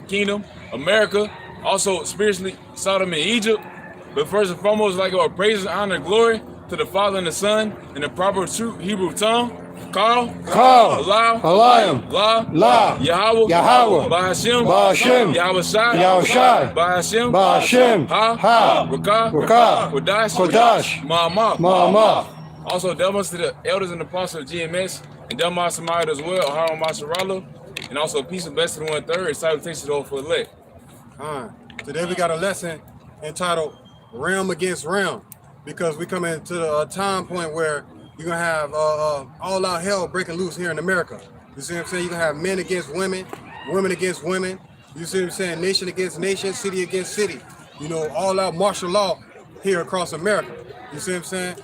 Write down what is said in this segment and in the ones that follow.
kingdom, America, also spiritually Sodom and Egypt. But first and foremost, like our praise, honor, glory to the Father and the Son in the proper true Hebrew tongue. Call, Allah, La, Yahweh, Bahashim, Yahweh Shai, Bahashim, Ha, Rakah, Kodash, Ma'amah. Also, Delmas to the elders and apostles of GMS, and Delmas Samad as well, Haram Masharallah, and also peace and blessing to 1/3, and salutations to all for elect. Today we got a lesson entitled Realm Against Realm, because we come into a time point where you're going to have all out hell breaking loose here in America. You see what I'm saying? You're going to have men against women, women against women. You see what I'm saying? Nation against nation, city against city. You know, all out martial law here across America. You see what I'm saying?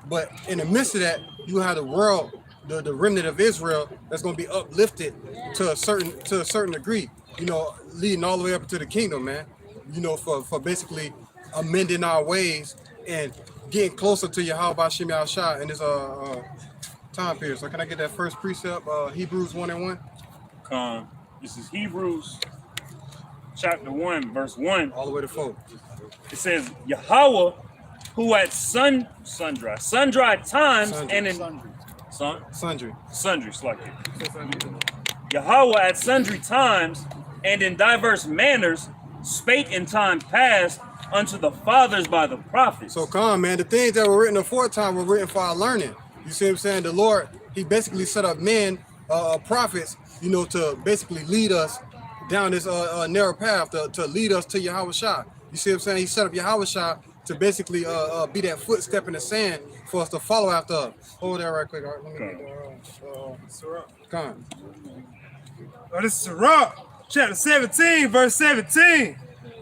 But in the midst of that, you have the world, the remnant of Israel that's going to be uplifted to a certain degree, you know, leading all the way up to the kingdom, man. You know, for basically amending our ways and getting closer to Yahweh Shem Yahushua in this time period. So can I get that first precept, Hebrews 1:1? This is Hebrews chapter 1, verse 1. All the way to 4. It says, Yahweh, who at sundry times and in sundry, Yahweh at sundry times and in diverse manners spake in time past unto the fathers by the prophets. So man, the things that were written aforetime were written for our learning. You see what I'm saying? The Lord, he basically set up men, prophets, you know, to basically lead us down this narrow path, to lead us to Yahweh Shah. You see what I'm saying? He set up Yahweh Shah to basically be that footstep in the sand for us to follow after. Hold that right quick. All right, let me get Sirach. This is Sirach, chapter 17, verse 17.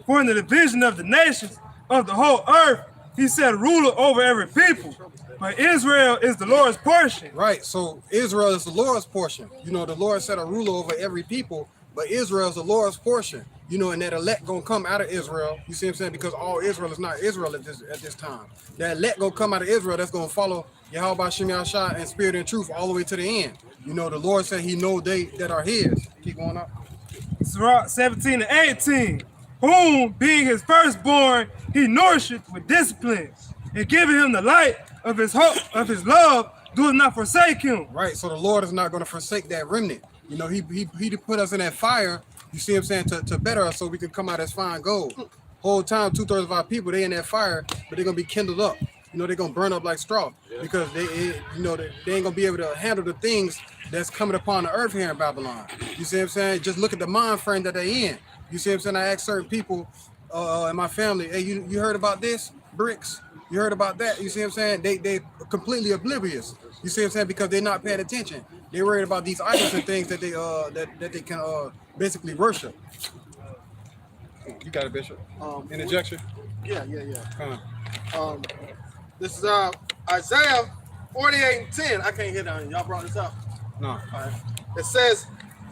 For in the division of the nations of the whole earth, he set a ruler over every people. But Israel is the Lord's portion. Right, so Israel is the Lord's portion. You know, the Lord set a ruler over every people, but Israel is the Lord's portion. You know, and that elect gonna come out of Israel. You see what I'm saying? Because all Israel is not Israel at this time. That elect gonna come out of Israel that's gonna follow Yahweh Shem Yahushua and spirit and truth all the way to the end. You know, the Lord said he know they that are his. Keep going up. Sirach 17 and 18. Whom, being his firstborn, he nourisheth with discipline, and giving him the light of his hope, of his love, doeth not forsake him. Right, so the Lord is not going to forsake that remnant. You know, he put us in that fire, you see what I'm saying, to better us so we can come out as fine gold. Whole time, 2/3 of our people, they in that fire, but they're going to be kindled up. You know, they're going to burn up like straw because they ain't going to be able to handle the things that's coming upon the earth here in Babylon. You see what I'm saying? Just look at the mind frame that they in. You see what I'm saying? I asked certain people in my family, hey, you heard about this? BRICS? You heard about that? You see what I'm saying? They completely oblivious. You see what I'm saying? Because they're not paying attention. They're worried about these idols and things that they that they can basically worship. You got it, Bishop. Interjection? Yeah. This is Isaiah 48:10. I can't hear that. Y'all brought this up. No. All right. It says,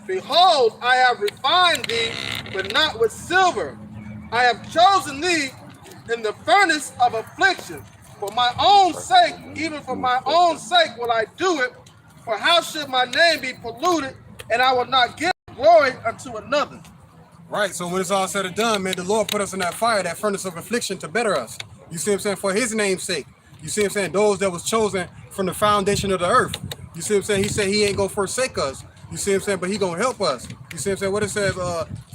behold, I have refined thee, but not with silver. I have chosen thee in the furnace of affliction. For my own sake, even for my own sake will I do it. For how should my name be polluted, and I will not give glory unto another. Right, so when it's all said and done, man, the Lord put us in that fire, that furnace of affliction to better us. You see what I'm saying? For his name's sake. You see what I'm saying? Those that was chosen from the foundation of the earth. You see what I'm saying? He said he ain't gonna forsake us. You see what I'm saying? But he gonna help us. You see what I'm saying? What it says,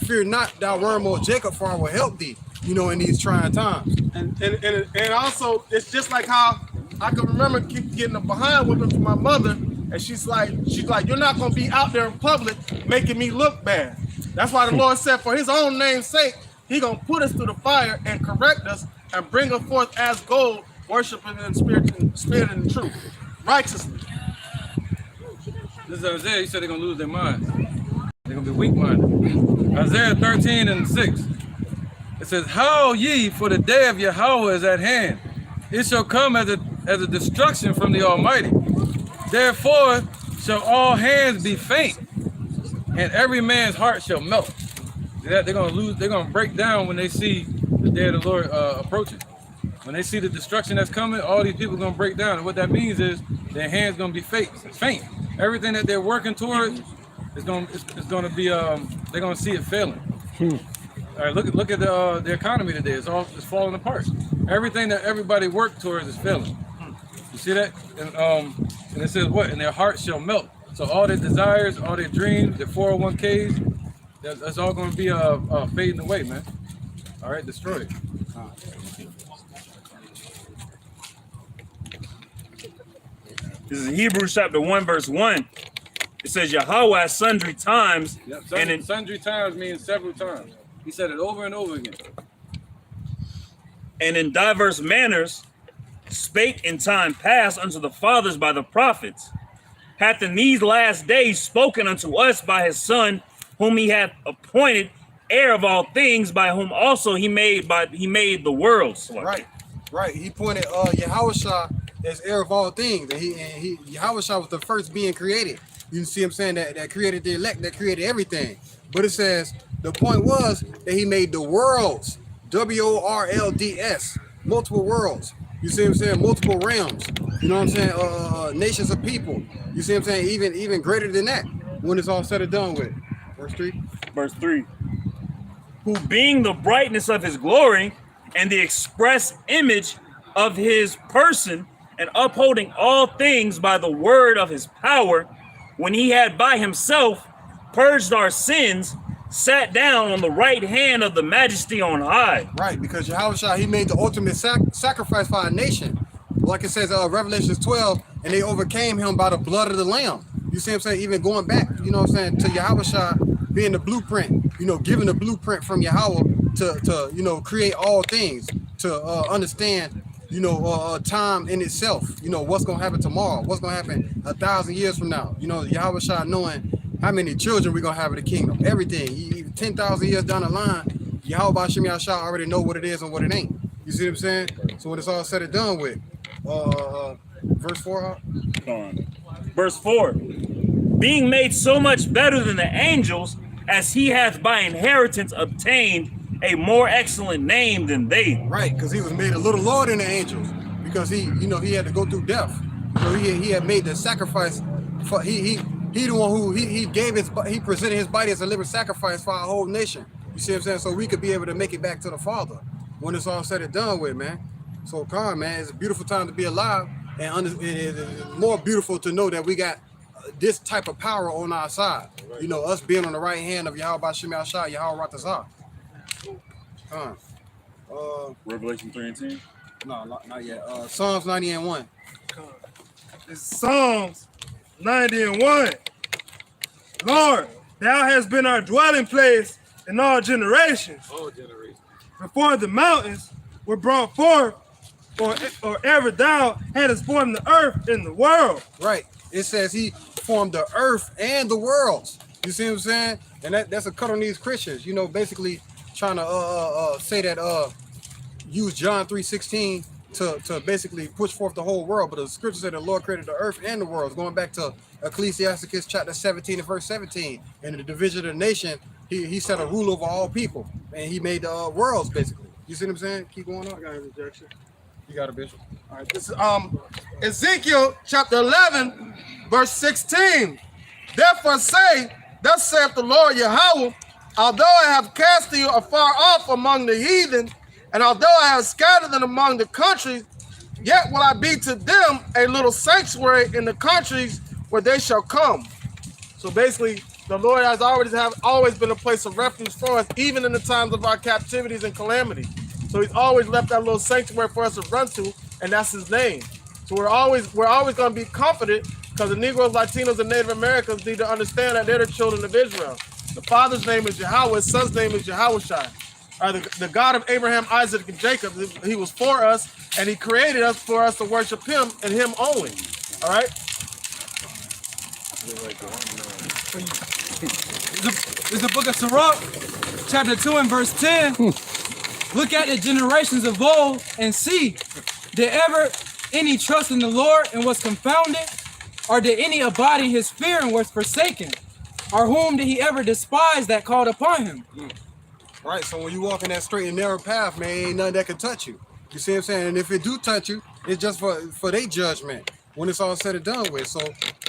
fear not thou wormhole Jacob, for I will help thee, you know, in these trying times. And also, it's just like how I can remember getting a behind whipping from my mother, and she's like, you're not gonna be out there in public making me look bad. That's why the Lord said, for his own name's sake, he gonna put us through the fire and correct us and bring us forth as gold, worshiping in spirit and truth, righteously. This is Isaiah. He said they're gonna lose their minds. They're gonna be weak-minded. Isaiah 13:6. It says, "Howl ye, for the day of Yahweh is at hand. It shall come as a destruction from the Almighty. Therefore shall all hands be faint, and every man's heart shall melt." They're gonna break down when they see the day of the Lord approaching. When they see the destruction that's coming, all these people are gonna break down. And what that means is their hands gonna be faint. Everything that they're working towards is gonna be they're gonna see it failing. All right, look at the economy today. It's falling apart. Everything that everybody worked towards is failing. You see that? And it says what? And their hearts shall melt. So all their desires, all their dreams, their 401ks, that's all going to be fading away, man. All right, destroyed. This is Hebrews chapter 1, verse 1. It says Yahweh at sundry times. Yep, and in sundry times means several times. He said it over and over again. and in diverse manners spake in time past unto the fathers by the prophets, hath in these last days spoken unto us by his Son, whom he hath appointed heir of all things, by whom also he made the worlds. Right. He pointed Yahushua as heir of all things. And Yahushua was the first being created. You see him saying that created the elect, that created everything. But it says the point was that he made the worlds, WORLDS, multiple worlds. You see what I'm saying? Multiple realms. You know what I'm saying? Nations of people. You see what I'm saying? Even greater than that when it's all said and done with. Verse 3. Verse 3. Who being the brightness of his glory and the express image of his person, and upholding all things by the word of his power, when he had by himself purged our sins, sat down on the right hand of the majesty on high. Right, because Yahushua, he made the ultimate sacrifice for our nation. Like it says, Revelations 12, and they overcame him by the blood of the Lamb. You see what I'm saying? Even going back, you know what I'm saying, to Yahushua being the blueprint, you know, giving the blueprint from Yahweh to you know, create all things, to understand, you know, time in itself, you know, what's going to happen tomorrow, what's going to happen 1,000 years from now. You know, Yahushua knowing how many children we're going to have in the kingdom, everything. 10,000 years down the line, Yahweh Hashem Yahshua already know what it is and what it ain't. You see what I'm saying? So when it's all said and done with, verse 4. Verse 4. Being made so much better than the angels, as he hath by inheritance obtained a more excellent name than they. Right, because he was made a little lower than the angels, because he, you know, he had to go through death. So he had made the sacrifice for he the one who he presented his body as a living sacrifice for our whole nation. You see what I'm saying? So we could be able to make it back to the Father when it's all said and done with, man. So come on, man, it's a beautiful time to be alive, and it's more beautiful to know that we got this type of power on our side. You know, us being on the right hand of Yahweh Shem Yahshua, Yahweh Ratazah. Revelation 3 and 10. No, not yet. Psalms 90 and 1. It's Psalms 90 and 1. Lord, thou hast been our dwelling place in all generations. All generations. Before the mountains were brought forth, or ever thou hadst formed the earth and the world. Right. It says he formed the earth and the worlds. You see what I'm saying? And that's a cut on these Christians. You know, basically trying to say that use John 3:16 to basically push forth the whole world. But the scripture said the Lord created the earth and the world. Going back to Ecclesiasticus chapter 17 and verse 17. And the division of the nation, he set a rule over all people. And he made the worlds, basically. You see what I'm saying? Keep going on. I got a rejection. You got a bishop. All right, this is Ezekiel chapter 11, verse 16. Therefore say, thus saith the Lord Yahweh, although I have cast you afar off among the heathen, and although I have scattered them among the countries, yet will I be to them a little sanctuary in the countries where they shall come. So basically, the Lord has always been a place of refuge for us, even in the times of our captivities and calamity. So he's always left that little sanctuary for us to run to, and that's his name. So we're always going to be comforted, because the Negroes, Latinos, and Native Americans need to understand that they're the children of Israel. The Father's name is Yahweh, his Son's name is Yahushua. The God of Abraham, Isaac, and Jacob, he was for us, and he created us for us to worship him and him only. All right? It's the book of Sirach, chapter 2 and verse 10. Look at the generations of old and see, did ever any trust in the Lord and was confounded? Or did any abide in his fear and was forsaken? Or whom did he ever despise that called upon him? Right, so when you walk in that straight and narrow path, man, ain't nothing that can touch you. You see what I'm saying? And if it do touch you, it's just for their judgment when it's all said and done with. So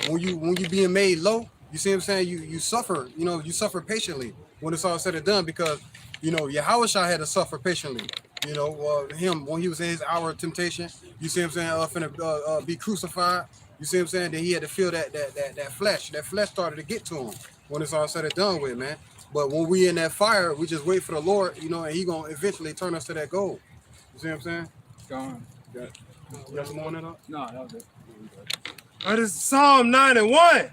when you being made low, you see what I'm saying? You suffer, you know, you suffer patiently when it's all said and done, because you know Yahushua had to suffer patiently. You know, him when he was in his hour of temptation. You see what I'm saying? Finna be crucified. You see what I'm saying? That he had to feel that flesh. That flesh started to get to him when it's all said and done with, man. But when we in that fire, we just wait for the Lord, you know, and he gonna eventually turn us to that goal. You see what I'm saying? Gone. You got some more on that up? No, that was it. This is Psalm 91.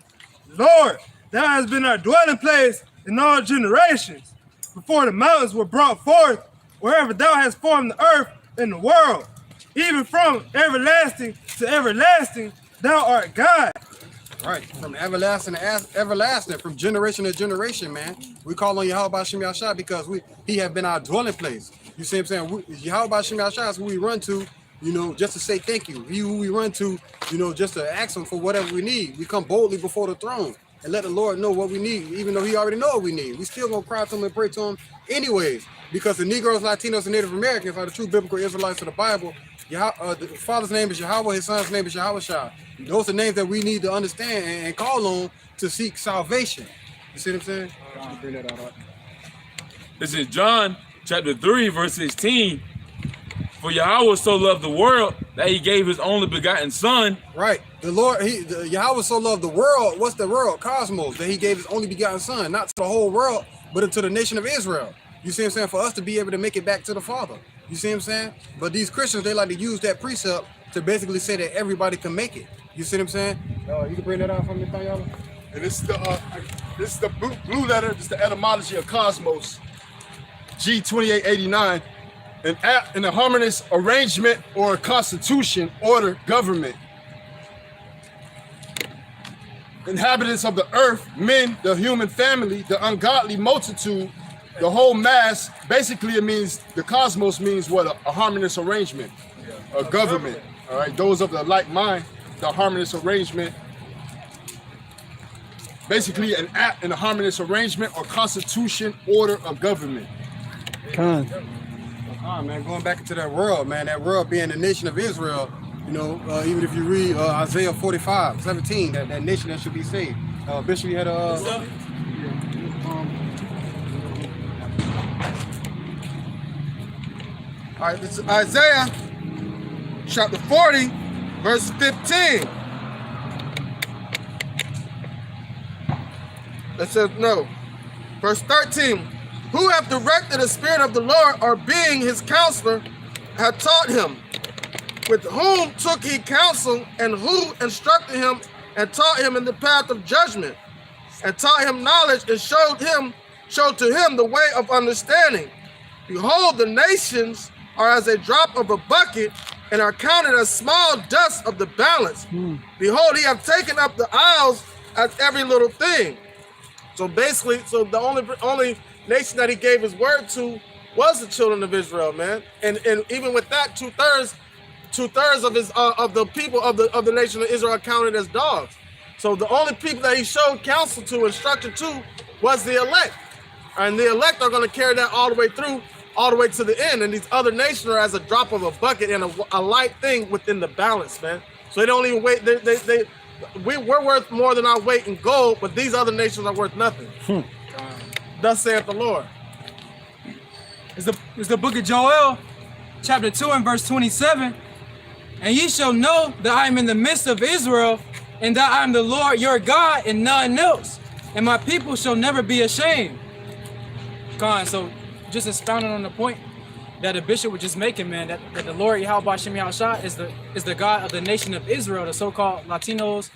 Lord, thou hast been our dwelling place in all generations. Before the mountains were brought forth, wherever thou hast formed the earth and the world, even from everlasting to everlasting, thou art God. Right, from everlasting to everlasting, from generation to generation, man. We call on Yahweh B'Shem Yahshua because he have been our dwelling place. You see what I'm saying? Yahweh B'Shem Yahshua is who we run to, you know, just to say thank you. He who we run to, you know, just to ask him for whatever we need. We come boldly before the throne and let the Lord know what we need, even though he already know what we need. We still gonna cry to him and pray to him anyways, because the Negroes, Latinos, and Native Americans are the true biblical Israelites of the Bible. The Father's name is Yahweh, his son's name is Yahushua. Those are names that we need to understand and call on to seek salvation. You see what I'm saying? Bring that out. This is John chapter 3, verse 16. For Yahweh so loved the world that he gave his only begotten son. Right. The Lord, Yahweh so loved the world. What's the world? Cosmos. That he gave his only begotten son, not to the whole world, but into the nation of Israel. You see what I'm saying? For us to be able to make it back to the Father. You see what I'm saying? But these Christians, they like to use that precept to basically say that everybody can make it. You see what I'm saying? You can bring that out from me, Fayala? And this is the blue letter. This is the etymology of cosmos. G2889. In a harmonious arrangement or a constitution, order, government. Inhabitants of the earth, men, the human family, the ungodly multitude, the whole mass. Basically, it means the cosmos means what? A harmonious arrangement, a government. All right, those of the like mind, the harmonious arrangement. Basically, an act in a harmonious arrangement or constitution, order of government. Man, going back into that world, man, that world being the nation of Israel, you know, even if you read Isaiah 45:17, that nation that should be saved. Bishop, you had a... All right, this is Isaiah chapter 40, verse 15. It says, no, verse 13. Who hath directed the Spirit of the Lord, or being his counselor, hath taught him? With whom took he counsel, and who instructed him, and taught him in the path of judgment, and taught him knowledge, and showed to him the way of understanding? Behold, the nations are as a drop of a bucket, and are counted as small dust of the balance. Behold, he hath taken up the isles as every little thing. So basically, the only nation that he gave his word to was the children of Israel, man. And even with that, two-thirds of the people of the nation of Israel are counted as dogs. So the only people that he showed counsel to, instruction to, was the elect. And the elect are going to carry that all the way through, all the way to the end. And these other nations are as a drop of a bucket and a light thing within the balance, man. So they don't even wait. We're worth more than our weight in gold, but these other nations are worth nothing. Thus saith the Lord. It's the book of Joel, chapter 2 and verse 27. And ye shall know that I am in the midst of Israel, and that I am the Lord your God, and none else. And my people shall never be ashamed. So just expounding on the point that the bishop was just making, man, that the Lord Yahweh B'Shem Yahshua is the God of the nation of Israel, the so-called Latinos,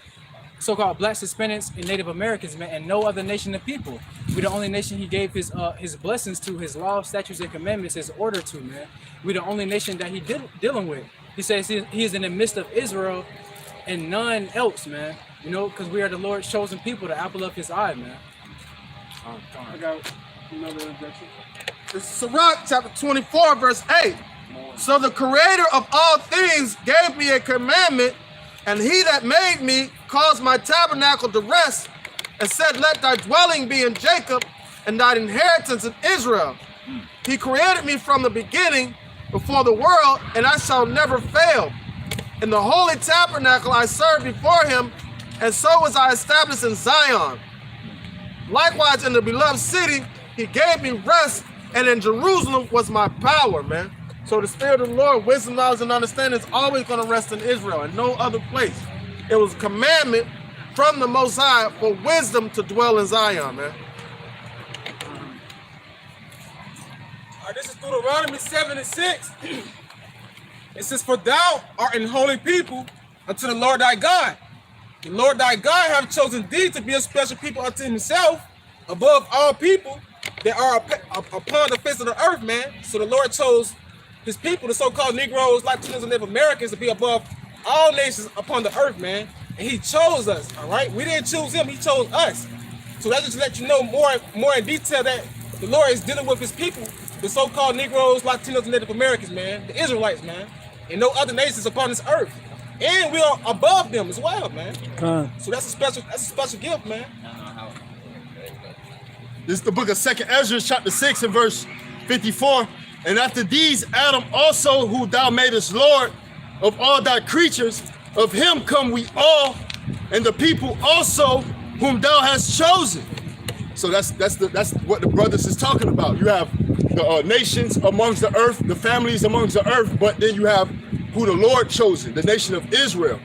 so-called Blacks, Hispanics, and Native Americans, man, and no other nation of people. We're the only nation he gave his blessings to, his laws, statutes, and commandments, his order to, man. We're the only nation that he dealing with. He says he is in the midst of Israel and none else, man. You know, because we are the Lord's chosen people, the apple of his eye, man. I got another objection. It's Sirach chapter 24, verse 8. So the creator of all things gave me a commandment, and he that made me caused my tabernacle to rest, and said, let thy dwelling be in Jacob, and thine inheritance in Israel. He created me from the beginning, before the world, and I shall never fail. In the holy tabernacle I served before him, and so was I established in Zion. Likewise in the beloved city, He gave me rest, and in Jerusalem was my power, man. So the Spirit of the Lord, wisdom, knowledge, and understanding is always going to rest in Israel and no other place. It was a commandment from the Most High for wisdom to dwell in Zion, man. All right, this is Deuteronomy 7:6. It says, "For thou art an holy people unto the Lord thy God. The Lord thy God hath chosen thee to be a special people unto himself above all people that are upon the face of the earth," man. So the Lord chose his people, the so-called Negroes, Latinos, and Native Americans, to be above all nations upon the earth, man. And he chose us, all right? We didn't choose him, he chose us. So that just let you know more in detail that the Lord is dealing with his people, the so-called Negroes, Latinos, and Native Americans, man, the Israelites, man, and no other nations upon this earth. And we are above them as well, man. So that's a special gift, man. This is the book of 2nd Ezra, chapter 6 and verse 54. "And after these, Adam also, who thou madest Lord of all thy creatures, of him come we all, and the people also whom thou hast chosen." So that's what the brothers is talking about. You have the nations amongst the earth, the families amongst the earth, but then you have who the Lord chosen, the nation of Israel.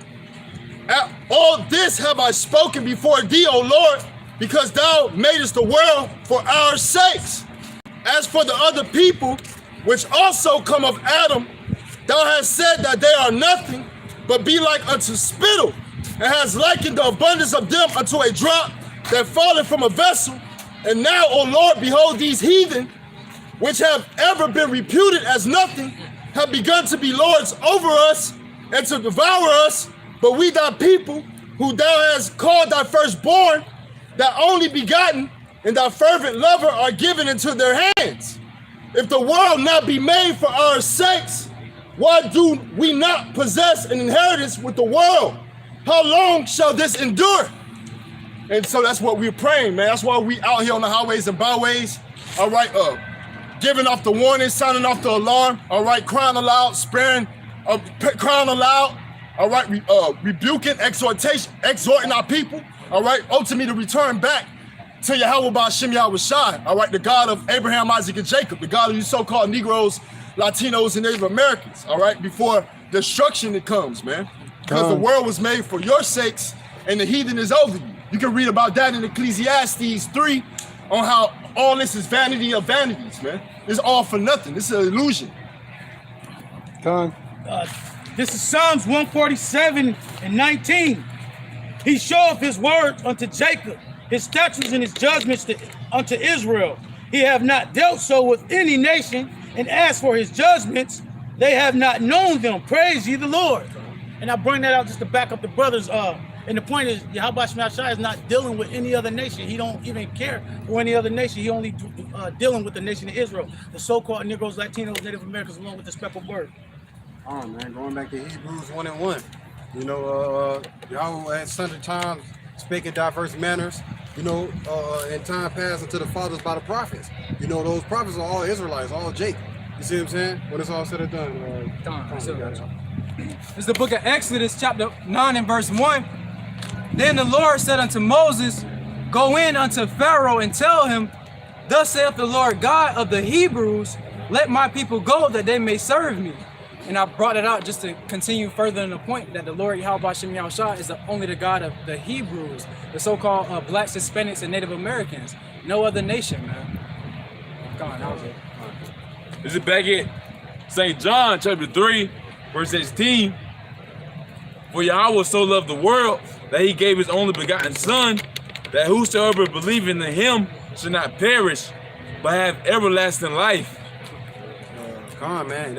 "All this have I spoken before thee, O Lord, because thou madest the world for our sakes. As for the other people, which also come of Adam, thou hast said that they are nothing, but be like unto spittle, and hast likened the abundance of them unto a drop that falleth from a vessel. And now, O Lord, behold, these heathen, which have ever been reputed as nothing, have begun to be lords over us and to devour us. But we thy people, who thou hast called thy firstborn, thy only begotten, and thy fervent lover, are given into their hands. If the world not be made for our sakes, why do we not possess an inheritance with the world? How long shall this endure?" And so that's what we're praying, man. That's why we out here on the highways and byways, all right, giving off the warning, sounding off the alarm, all right, crying aloud, crying aloud, all right, rebuking, exhorting our people, all right, ultimately to return back to Yahweh Ba'Shem Yahweh Shai, all right, the God of Abraham, Isaac, and Jacob, the God of you so-called Negroes, Latinos, and Native Americans, all right, before destruction it comes, man. Because the world was made for your sakes, and the heathen is over you. You can read about that in Ecclesiastes 3 on how all this is vanity of vanities, man. It's all for nothing. This is an illusion. This is Psalms 147:19. "He showeth his words unto Jacob, his statutes and his judgments unto Israel. He have not dealt so with any nation, and as for his judgments, they have not known them. Praise ye the Lord." And I bring that out just to back up the brothers. And the point is, Yahweh Shai is not dealing with any other nation. He don't even care for any other nation. He only dealing with the nation of Israel, the so-called Negroes, Latinos, Native Americans, along with the speckled bird. Oh man, going back to Hebrews 1:1. You know, Yahweh at sundry times spake in diverse manners, you know, in time past unto the fathers by the prophets. You know, those prophets are all Israelites, all Jacob. You see what I'm saying? When it's all said and done. This is the book of Exodus, chapter 9 and verse 1. "Then the Lord said unto Moses, Go in unto Pharaoh and tell him, Thus saith the Lord God of the Hebrews, Let my people go that they may serve me." And I brought it out just to continue further in the point that the Lord Yahweh Ba'Shem Yahweh Shai is only the God of the Hebrews, the so-called blacks, Hispanics, and Native Americans. No other nation, man. Come on, that was it. This is back at St. John chapter 3, verse 16. "For Yahweh so loved the world that he gave his only begotten Son, that whosoever believeth in him should not perish, but have everlasting life." Come on, man.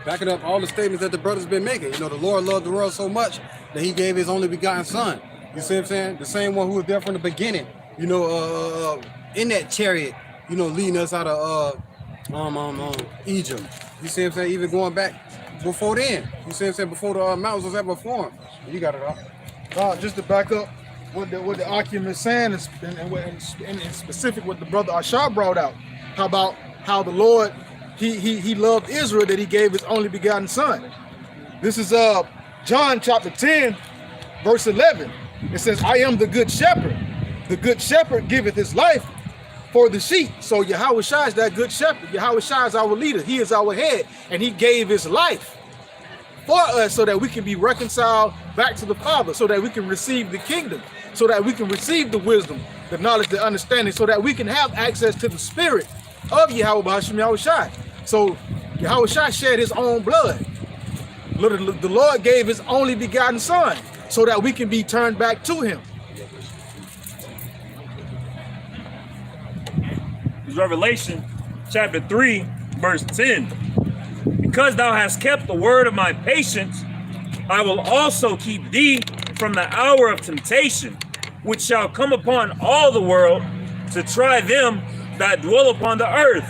Backing up all the statements that the brothers been making. You know, the Lord loved the world so much that he gave his only begotten Son. You see what I'm saying? The same one who was there from the beginning. You know, in that chariot, you know, leading us out of Egypt. You see what I'm saying? Even going back before then. You see what I'm saying? Before the mountains was ever formed. You got it all. Just to back up what the argument is saying, and specific what the brother Ashar brought out, how about how the Lord he loved Israel that he gave his only begotten Son. This is John chapter 10, verse 11. It says, "I am the good shepherd. The good shepherd giveth his life for the sheep. So Yahweh Shai is that good shepherd. Yahweh Shai is our leader. He is our head, and he gave his life for us so that we can be reconciled back to the Father, so that we can receive the kingdom, so that we can receive the wisdom, the knowledge, the understanding, so that we can have access to the spirit of Yahweh B'Hashem Yahweh Shai. So Yahweh Shai shed his own blood. The Lord gave his only begotten son so that we can be turned back to him. Revelation chapter 3, verse 10. Because thou hast kept the word of my patience, I will also keep thee from the hour of temptation, which shall come upon all the world to try them that dwell upon the earth.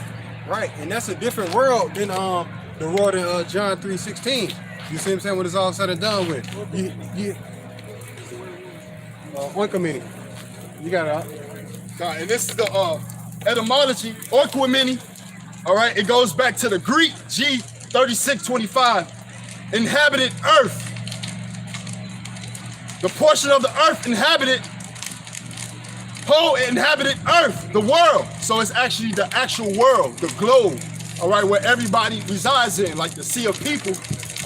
Right, and that's a different world than the world in John 3:16. You see what I'm saying? When it's all said and done with. Oikoumene. You got it. And this is the etymology, oikoumene. All right, it goes back to the Greek G3625, inhabited earth. The portion of the earth inhabited, whole inhabited earth, the world. So it's actually the actual world, the globe, all right, where everybody resides in, like the sea of people,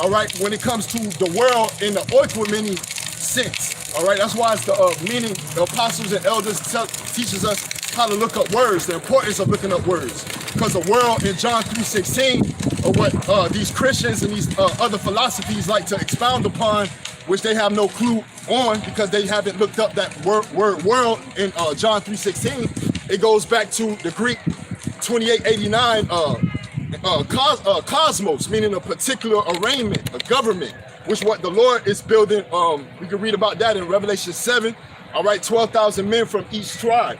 all right, when it comes to the world in the oikoumene sense, all right? That's why it's the meaning the apostles and elders teaches us how to look up words, the importance of looking up words. Because the world in John 3:16, or what these Christians and these other philosophies like to expound upon, which they have no clue on because they haven't looked up that word world in John 3:16. It goes back to the Greek 2889 cosmos, meaning a particular arraignment, a government, which what the Lord is building. We can read about that in Revelation 7. All right, 12,000 men from each tribe.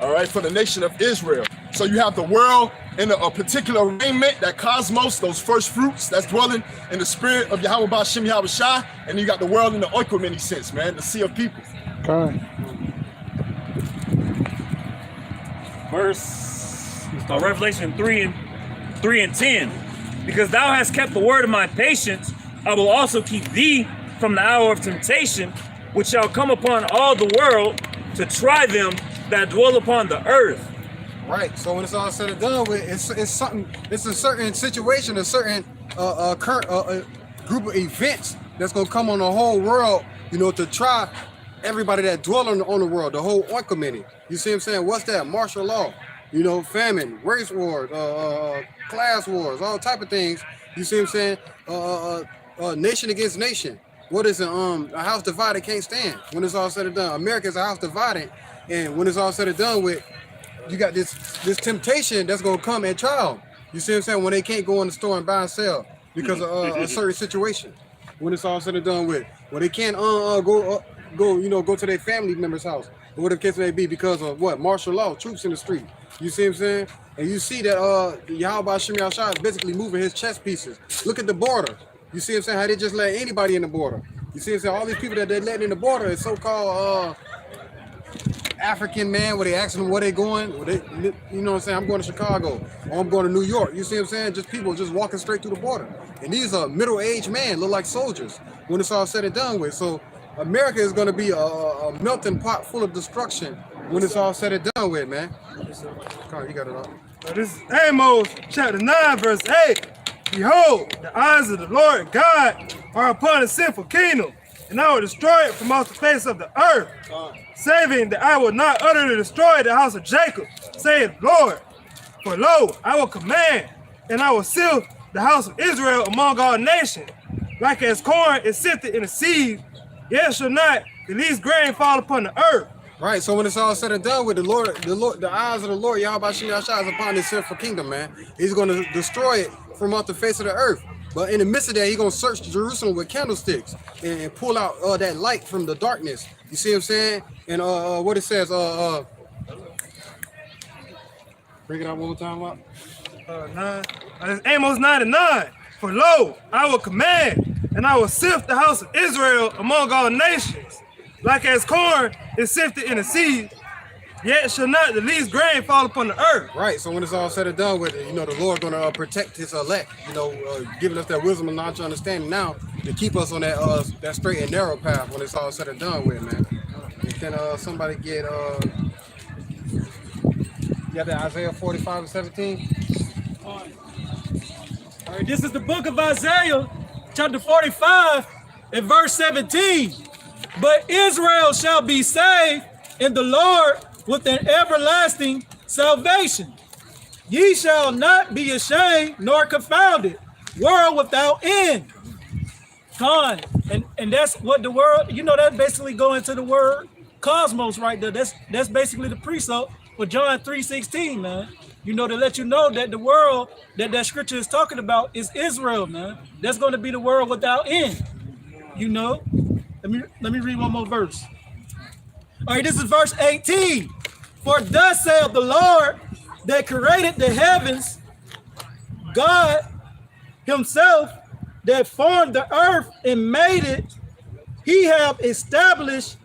All right, for the nation of Israel. So you have the world in a particular arraignment, that cosmos, those first fruits that's dwelling in the spirit of Yahweh B'Hashem Yahweh Shai, and you got the world in the oikoumene sense, man, the sea of people. Okay. Verse Revelation 3 and 10. Because thou hast kept the word of my patience, I will also keep thee from the hour of temptation, which shall come upon all the world to try them that dwell upon the earth. Right. So when it's all said and done with, it's something. It's a certain situation, a certain current group of events that's gonna come on the whole world. You know, to try everybody that dwell on the world, the whole oikoumene. You see what I'm saying? What's that? Martial law. You know, famine, race wars, class wars, all type of things. You see what I'm saying? Nation against nation. What is it? A house divided can't stand. When it's all said and done, America's a house divided, and when it's all said and done with, you got this temptation that's gonna come and trial. You see what I'm saying? When they can't go in the store and buy and sell because of a certain situation. When it's all said and done with, when they can't go to their family member's house, or whatever the case may be, because of what? Martial law, troops in the street. You see what I'm saying? And you see that Yahweh B'Hashem Yahweh Shai is basically moving his chess pieces. Look at the border. You see what I'm saying? How they just let anybody in the border. You see what I'm saying? All these people that they're letting in the border is so-called African man, where they asking them where they going. You know what I'm saying? I'm going to Chicago, or I'm going to New York. You see what I'm saying? Just people just walking straight through the border. And these are middle-aged men, look like soldiers when it's all said and done with. So America is going to be a melting pot full of destruction when it's all said and done with, man. Carl, you got it all. This is Amos chapter 9, verse 8. Behold, the eyes of the Lord God are upon a sinful kingdom, and I will destroy it from off the face of the earth, saving that I will not utterly destroy the house of Jacob, saith the Lord. For lo, I will command, and I will seal the house of Israel among all nations. Like as corn is sifted in a sieve, yet shall not the least grain fall upon the earth. Right, so when it's all said and done with, the eyes of the Lord, Yahweh B'Hashem Yahweh Shai is upon this sinful kingdom, man. He's going to destroy it from off the face of the earth. But in the midst of that, he's going to search Jerusalem with candlesticks and pull out that light from the darkness. You see what I'm saying? And what it says, bring it out one more time, up. 9. Amos 9 and 9. For lo, I will command, and I will sift the house of Israel among all nations. Like as corn is sifted in a sieve, yet shall not the least grain fall upon the earth. Right, so when it's all said and done with, you know, the Lord gonna protect his elect, you know, giving us that wisdom and knowledge and understanding now to keep us on that straight and narrow path when it's all said and done with, man. And can somebody get got that Isaiah 45 and 17? All right, this is the book of Isaiah, chapter 45, and verse 17. But Israel shall be saved in the Lord with an everlasting salvation. Ye shall not be ashamed nor confounded, world without end. Con, and that's what the world, you know, that's basically going to the word cosmos right there. That's basically the precept for John 3:16, man. You know, to let you know that the world that scripture is talking about is Israel, man. That's going to be the world without end. You know, let me read one more verse. All right, this is verse 18. For thus saith the Lord that created the heavens, God himself that formed the earth and made it, he have established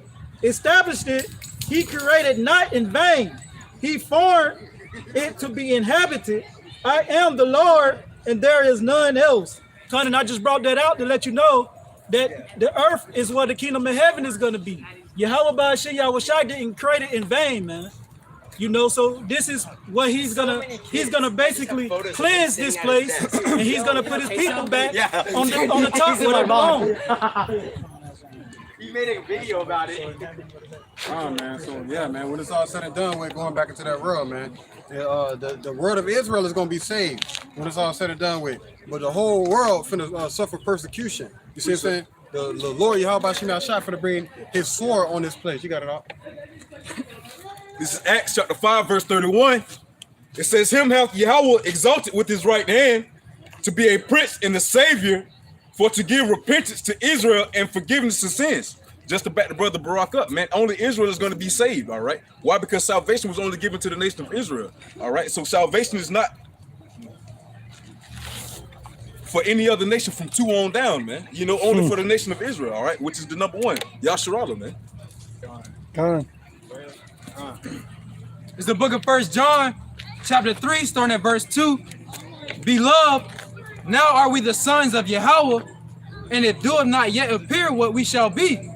it. He created not in vain. He formed it to be inhabited. I am the Lord, and there is none else. And I just brought that out to let you know that the earth is what the kingdom of heaven is going to be. Yahweh Ba'ashem Yahushai didn't create it in vain, man. You know, so this is what he's gonna basically cleanse this place, and he's gonna put his people back on the top where they belong. He made a video about it. Oh man, so yeah, man. When it's all said and done, we're going back into that world, man. The world of Israel is gonna be saved when it's all said and done with. But the whole world finna suffer persecution. You see what I'm saying? The Lord Yahweh Ba'ashem Yahushai finna bring his sword on this place. You got it all. This is Acts chapter 5, verse 31. It says, him hath Yahweh exalted with his right hand to be a prince and a savior, for to give repentance to Israel and forgiveness of sins. Just to back the brother Barak up, man, only Israel is going to be saved, all right? Why? Because salvation was only given to the nation of Israel, all right? So salvation is not for any other nation from 2 on down, man. You know, only for the nation of Israel, all right? Which is the number 1, Yasharallah, man. Go It's the book of 1 John, chapter 3, starting at verse 2. Beloved, now are we the sons of Yahweh, and it doeth not yet appear what we shall be.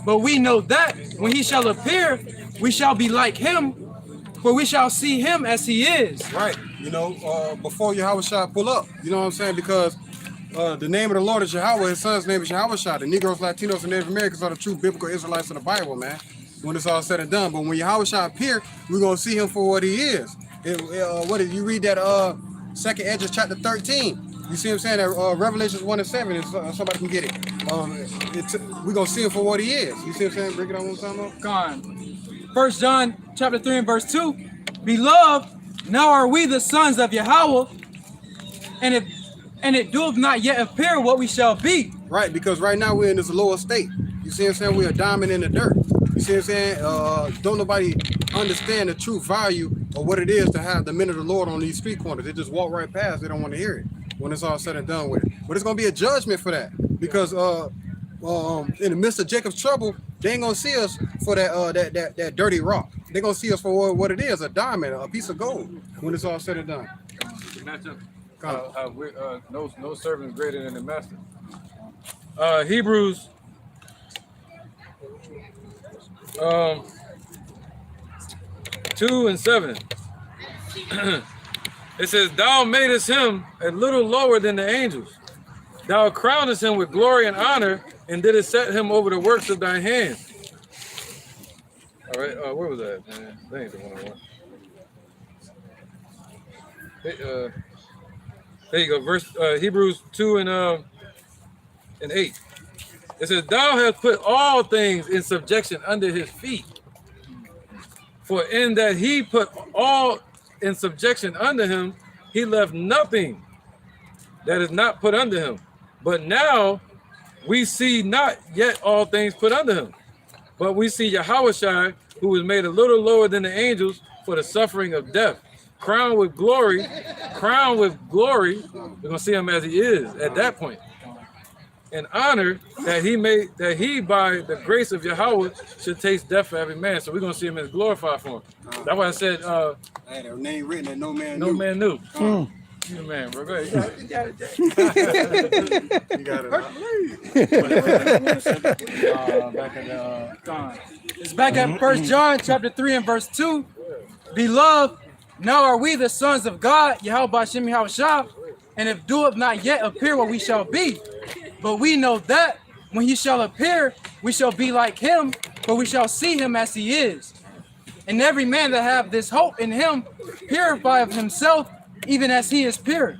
But we know that when he shall appear, we shall be like him, for we shall see him as he is. Right. You know, before Yahweh shall pull up, you know what I'm saying? Because the name of the Lord is Yahweh, his son's name is Yahweh Shah. The Negroes, Latinos, and Native Americans are the true biblical Israelites of the Bible, man. When it's all said and done. But when Yahweh shall appear, we're going to see him for what he is. What did you read that 2nd Esdras chapter 13? You see what I'm saying? That Revelations 1 and 7, if somebody can get it. We're going to see him for what he is. You see what I'm saying? Break it on one time up. Gone. 1 John chapter 3 and verse 2. Beloved, now are we the sons of Yahweh, and it doeth not yet appear what we shall be. Right, because right now we're in this lower state. You see what I'm saying? We're a diamond in the dirt. You see what I'm saying? Don't nobody understand the true value of what it is to have the men of the Lord on these street corners. They just walk right past. They don't want to hear it when it's all said and done with. But it's going to be a judgment for that, because in the midst of Jacob's trouble, they ain't going to see us for that dirty rock. They're going to see us for what it is, a diamond, a piece of gold, when it's all said and done. No servant is greater than the master. Hebrews 2 and 7. It says, thou madest him a little lower than the angels. Thou crownest him with glory and honor, and didst set him over the works of thy hand. All right, where was that, man? That ain't the one I want. There you go, verse Hebrews 2 and 8. It says, thou hast put all things in subjection under his feet. For in that he put all in subjection under him, he left nothing that is not put under him. But now we see not yet all things put under him. But we see Yahushua, who was made a little lower than the angels for the suffering of death, crowned with glory. We're gonna see him as he is at that point. And honor that he by the grace of Yahweh should taste death for every man. So we're gonna see him as glorified for him. That's why I said hey, their name written that no man knew. No man knew. You the man, bro. Go ahead. You got it. You got It's back at 1 John chapter 3 and verse 2. Beloved, Now are we the sons of God, Yahweh Bashem Yahushua, and if doeth not yet appear what we shall be. But we know that when he shall appear, we shall be like him, for we shall see him as he is. And every man that have this hope in him purify of himself, even as he is pure.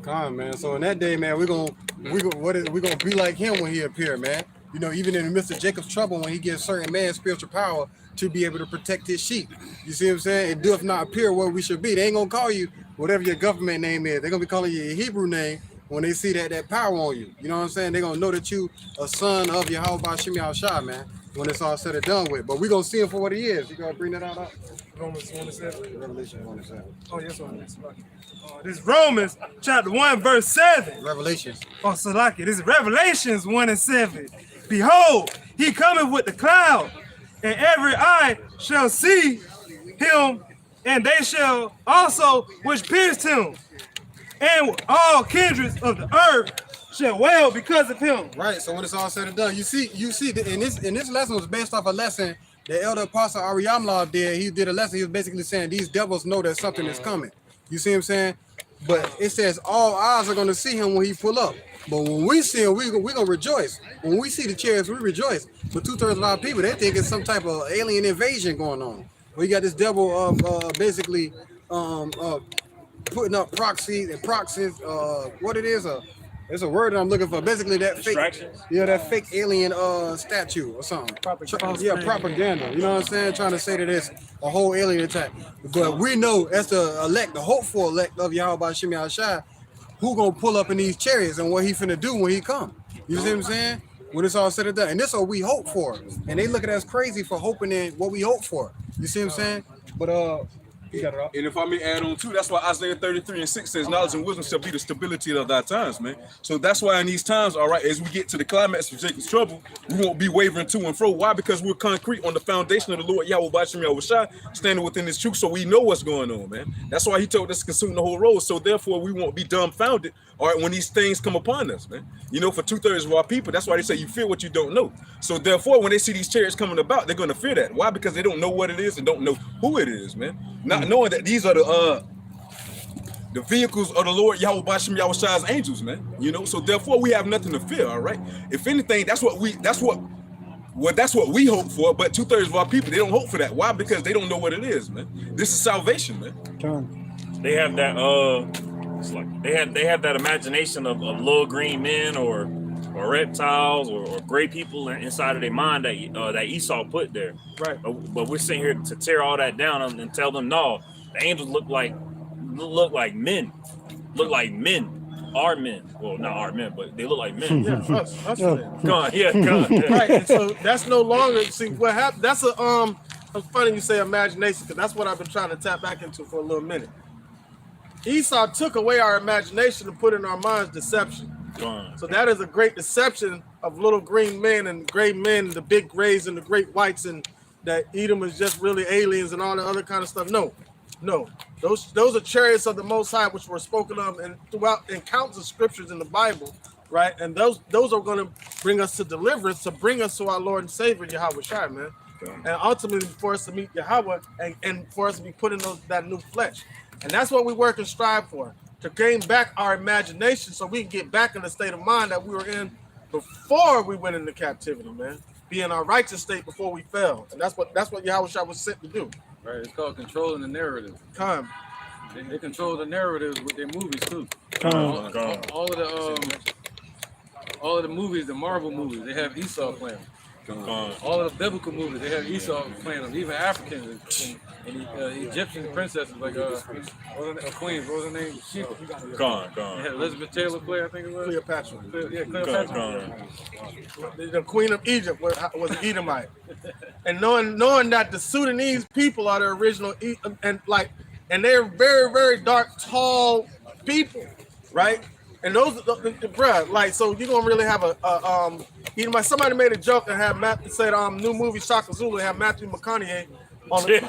Come on, man. So in that day, man, we're gonna be like him when he appear, man. You know, even in the midst of Jacob's trouble, when he gives certain man spiritual power to be able to protect his sheep. You see what I'm saying? It doth not appear where we should be. They ain't gonna call you whatever your government name is. They're gonna be calling you your Hebrew name when they see that power on you. You know what I'm saying? They're gonna know that you a son of Yahweh Bashem Yahushua, man, when it's all said and done with. But we're gonna see him for what he is. You gotta bring that out. Romans 1:7. Revelation 1:7. Oh, yes, this is Romans chapter 1, verse 7. Revelations. Oh, Salaki. This is Revelations 1:7. Behold, he cometh with the cloud, and every eye shall see him, and they shall also which pierced him, and all kindreds of the earth shall wail because of him. Right. So when it's all said and done, you see, in this lesson was based off a lesson the elder apostle Ariamla did. He did a lesson. He was basically saying these devils know that something is coming. You see what I'm saying? But it says all eyes are going to see him when he pull up. But when we see him, we're going to rejoice. When we see the chariots, we rejoice. But 2/3 of our people, they think it's some type of alien invasion going on. We got this devil basically putting up proxies. What it is, it's a word that I'm looking for. Basically, that fake alien statue or something. Propaganda. You know what I'm saying? Trying to say that it's a whole alien attack. But we know as the hopeful elect of Yahweh Bashem Yahushua, who gonna pull up in these chariots and what he finna do when he come. You see what I'm saying? When it's all said and done. And this is what we hope for. And they look at us crazy for hoping in what we hope for. You see what I'm saying? But you got it all. And if I may add on too, that's why Isaiah 33:6 says, knowledge and wisdom shall be the stability of thy times, man. So that's why in these times, all right, as we get to the climax of Jacob's trouble, we won't be wavering to and fro. Why? Because we're concrete on the foundation of the Lord Yahweh Bashem Yahushua, standing within his truth, so we know what's going on, man. That's why he told us to consume the whole road. So therefore, we won't be dumbfounded, all right, when these things come upon us, man. You know, for 2/3 of our people, that's why they say you fear what you don't know. So therefore, when they see these chariots coming about, they're going to fear that. Why? Because they don't know what it is and don't know who it is, man. Not knowing that these are the vehicles of the Lord Yahweh Bashem Yahushua's angels, man. You know, so therefore we have nothing to fear. All right. If anything, that's what we hope for. But 2/3 of our people, they don't hope for that. Why? Because they don't know what it is, man. This is salvation, man. They have that it's like they have that imagination of little green men or reptiles or gray people inside of their mind that Esau put there. Right. But we're sitting here to tear all that down and tell them no. The angels look like men. Look like men. Are men. Well, not our men, but they look like men. Yeah, us men. God, yeah, God. Right. And so that's no longer see what happened. That's it's funny you say imagination, because that's what I've been trying to tap back into for a little minute. Esau took away our imagination and put in our minds deception. So that is a great deception of little green men and gray men and the big grays and the great whites, and that Edom is just really aliens and all the other kind of stuff. No. Those are chariots of the Most High, which were spoken of and throughout in countless of scriptures in the Bible, right? And those are going to bring us to deliverance, to bring us to our Lord and Savior Yahweh Shai, man. And ultimately for us to meet Yahweh and for us to be put in that new flesh. And that's what we work and strive for, to gain back our imagination so we can get back in the state of mind that we were in before we went into captivity, man. Be in our righteous state before we fell. And that's what Yahweh Shai was sent to do. Right, it's called controlling the narrative. They control the narratives with their movies too. All of the movies, the Marvel movies, they have Esau playing them. All of the biblical movies, they have Esau playing them. Even Africans and Egyptian princesses, like queens, what was her name? Sheba. They had Elizabeth Taylor play, I think it was. Cleopatra. Cleopatra. The Queen of Egypt was an Edomite. And knowing that the Sudanese people are the original and they're very, very dark, tall people, right? And those, bruh, like, so you're gonna really have somebody made a joke and had Matt said new movie Shaka Zulu, have Matthew McConaughey on the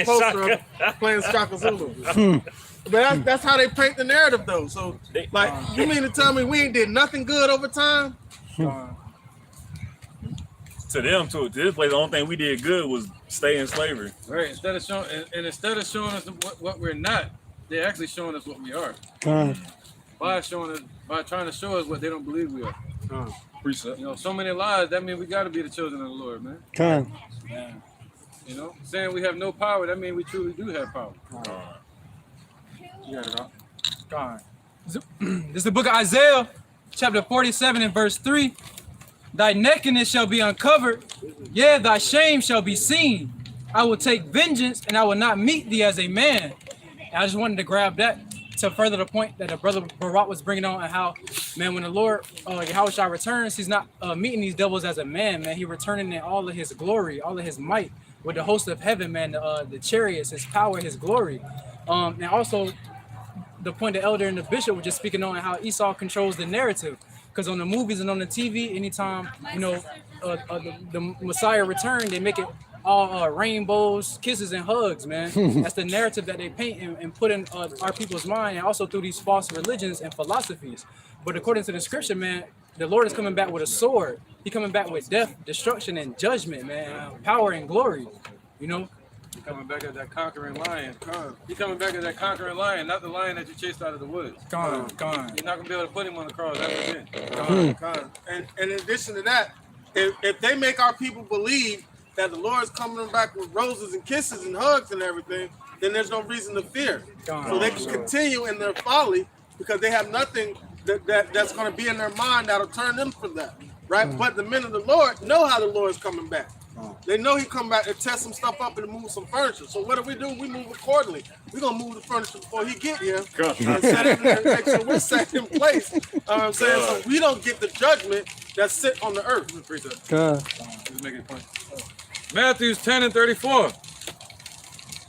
poster playing Shaka Zulu. But that's how they paint the narrative though. So like, you mean to tell me we ain't did nothing good over time? to them, to this place, the only thing we did good was stay in slavery. Right. Instead of showing, and instead of showing us what we're not, they're actually showing us what we are. By trying to show us what they don't believe we are. Precept. You know, so many lies. That means we got to be the children of the Lord, man. You know, saying we have no power, that means we truly do have power. God. This is the book of Isaiah, chapter 47 and verse 3. Thy nakedness shall be uncovered, yea, thy shame shall be seen. I will take vengeance, and I will not meet thee as a man. And I just wanted to grab that to further the point that the brother Barak was bringing on, and how, man, when the Lord Yahushua returns, he's not meeting these devils as a man, man. He returning in all of his glory, all of his might, with the host of heaven, man, the chariots, his power, his glory. And also the point the elder and the bishop were just speaking on, how Esau controls the narrative. Because on the movies and on the TV, anytime, you know, the Messiah returned, they make it all rainbows, kisses, and hugs, man. That's the narrative that they paint and put in our people's mind, and also through these false religions and philosophies. But according to the scripture, man, the Lord is coming back with a sword. He's coming back with death, destruction, and judgment, man. Power and glory, you know? He's coming back as that conquering lion. He's coming back as that conquering lion, not the lion that you chased out of the woods. Gone. You're not going to be able to put him on the cross. That's it. And in addition to that, if they make our people believe that the Lord's coming back with roses and kisses and hugs and everything, then there's no reason to fear. So they can continue in their folly because they have nothing that's going to be in their mind that'll turn them from that, right? But the men of the Lord know how the Lord's coming back. They know he come back and test some stuff up and move some furniture. So what do? We move accordingly. We're going to move the furniture before he get here. And set it and make sure we're set in place. I'm saying? So we don't get the judgment that sit on the earth. Just make it a point. Matthew 10 and 34.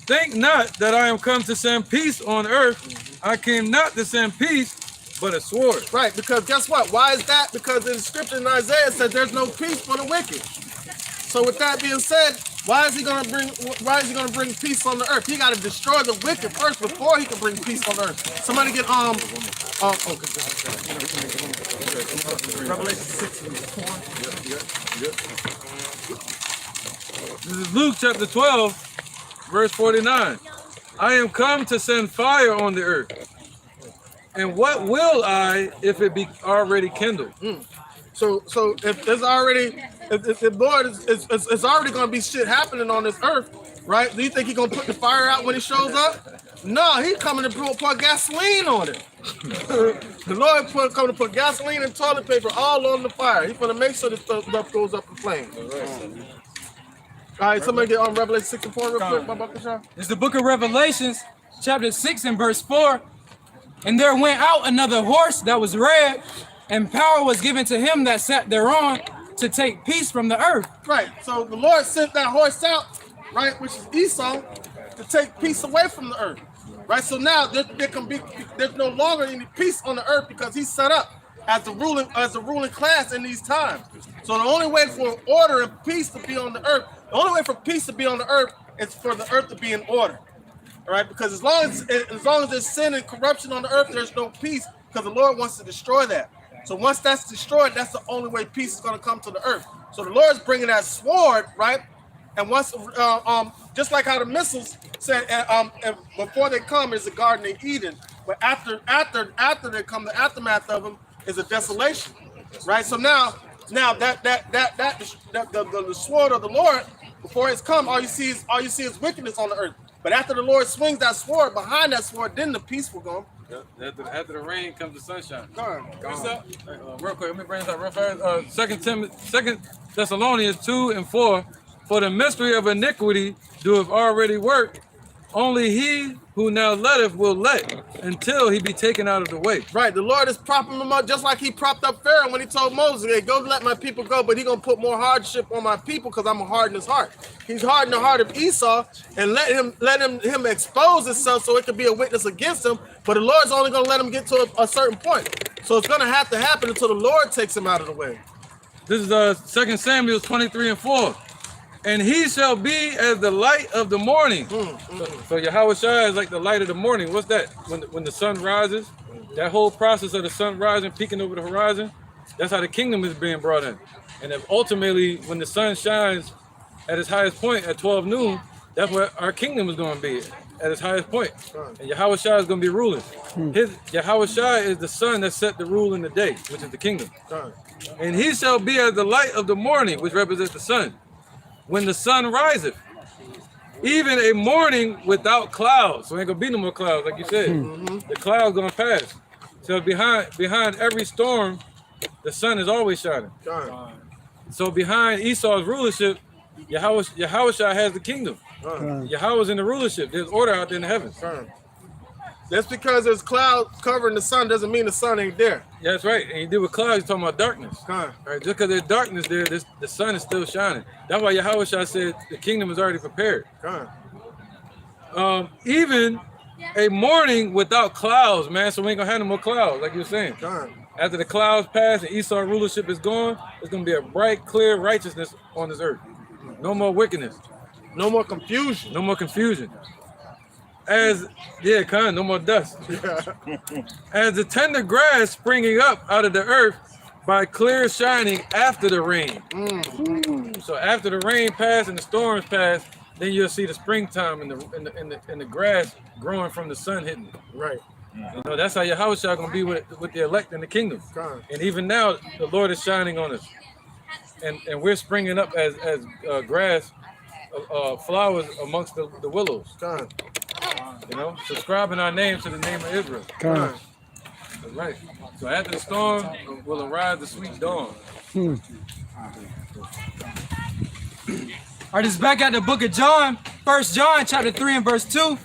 Think not that I am come to send peace on earth. I came not to send peace, but a sword. Right, because guess what? Why is that? Because in the scripture in Isaiah said there's no peace for the wicked. So with that being said, why is he gonna bring peace on the earth? He gotta destroy the wicked first before he can bring peace on earth. Somebody get Revelation 6:4. This is Luke chapter 12, verse 49. I am come to send fire on the earth. And what will I if it be already kindled? So if there's already, if the Lord it's already going to be shit happening on this earth, right? Do you think he's going to put the fire out when he shows up? No, he's coming to pour gasoline on it. The Lord coming to put gasoline and toilet paper all on the fire. He's going to make sure this stuff goes up in flames. All right, somebody get on Revelation 6 and 4 real quick. It's the book of Revelations, chapter 6 and verse 4. And there went out another horse that was red, and power was given to him that sat thereon to take peace from the earth. Right. So the Lord sent that horse out, right, which is Esau, to take peace away from the earth. Right. So now there's no longer any peace on the earth because he's set up as the ruling class in these times. So the only way for order and peace to be on the earth, the only way for peace to be on the earth is for the earth to be in order. All right, because as long as there's sin and corruption on the earth, there's no peace because the Lord wants to destroy that. So once that's destroyed, that's the only way peace is going to come to the earth. So the Lord's bringing that sword, right? And once, just like how the missiles said, and before they come is the Garden of Eden, but after they come, the aftermath of them is a desolation, right? So now that the sword of the Lord, before it's come, all you see is wickedness on the earth. But after the Lord swings that sword, behind that sword, then the peace will come. After the rain comes the sunshine. What's up? Real quick, let me bring this up real fast. 2 Thessalonians 2 and 4. For the mystery of iniquity doeth already work. Only he who now letteth will let until he be taken out of the way. Right, the Lord is propping them up just like he propped up Pharaoh when he told Moses, hey, go let my people go, but he's going to put more hardship on my people because I'm going to harden his heart. He's hardened the heart of Esau and let him expose himself so it could be a witness against him, but the Lord's only going to let him get to a certain point. So it's going to have to happen until the Lord takes him out of the way. This is 2 Samuel 23 and 4. And he shall be as the light of the morning. So Yahushua is like the light of the morning. What's that? When the sun rises, that whole process of the sun rising, peeking over the horizon, That's how the kingdom is being brought in. And if ultimately, when the sun shines at its highest point at 12 noon, that's where our kingdom is going to be at its highest point. And Yahweh Shai is going to be ruling. Yahweh Shai is the sun that set the rule in the day, which is the kingdom. And he shall be as the light of the morning, which represents the sun. When the sun riseth, even a morning without clouds. So ain't gonna be no more clouds, like you said. The clouds gonna pass. So behind every storm, the sun is always shining. So behind Esau's rulership, Yahweh Shai has the kingdom. Yahweh's in the rulership. There's order out there in the heavens. Just because there's clouds covering the sun doesn't mean the sun ain't there. Yeah, that's right. And you deal with clouds, you're talking about darkness. Right? Just because there's darkness there, the sun is still shining. That's why Yahweh Shai said the kingdom is already prepared. Even a morning without clouds, man. So we ain't gonna have no more clouds, like you were saying. After the clouds pass and Esau's rulership is gone, it's gonna be a bright, clear righteousness on this earth. No more wickedness. No more confusion. No more confusion. No more dust. As the tender grass springing up out of the earth by clear shining after the rain. So after the rain passed and the storms passed, then you'll see the springtime and the grass growing from the sun hitting it. Right. You know, that's how Yahweh Shai gonna be with the elect in the kingdom. And even now, the Lord is shining on us, and we're springing up as grass, flowers amongst the willows. You know, subscribing our name to the name of Israel. That's right. So after the storm will arise the sweet dawn. All right, it's back at the book of John, 1 John chapter 3 and verse 2.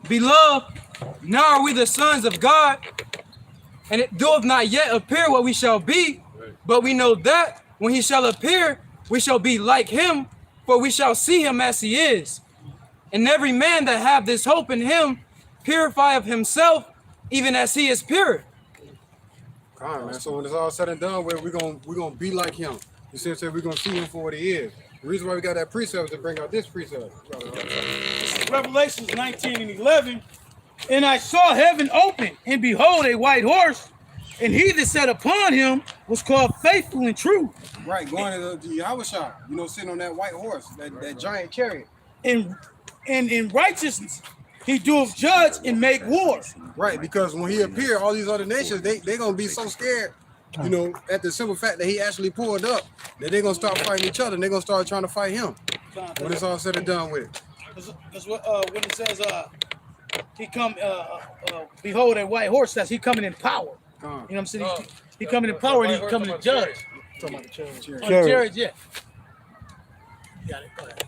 Beloved, now are we the sons of God, and it doeth not yet appear what we shall be, but we know that when he shall appear, we shall be like him, for we shall see him as he is. And every man that have this hope in him purifieth himself, even as he is pure. Man. So when it's all said and done, we're gonna be like him. You see what I'm saying? We're gonna see him for what he is. The reason why we got that precept is to bring out this precept. Revelations 19 and 11. And I saw heaven open, and behold, a white horse, and he that sat upon him was called Faithful and True. Right, going to the Yahweh Shai, sitting on that white horse, that giant chariot. And in righteousness he doeth judge and make war. Right, because when he appeared, all these other nations, they gonna be so scared, at the simple fact that he actually pulled up, that they're gonna start fighting each other, and they're gonna start trying to fight him. When it's all said and done with it. Because when it says he come, behold a white horse, that's he coming in power. You know what I'm saying? He coming in power and he coming to judge. Talking about the chariot. Chariot, yeah. Got it. Go ahead.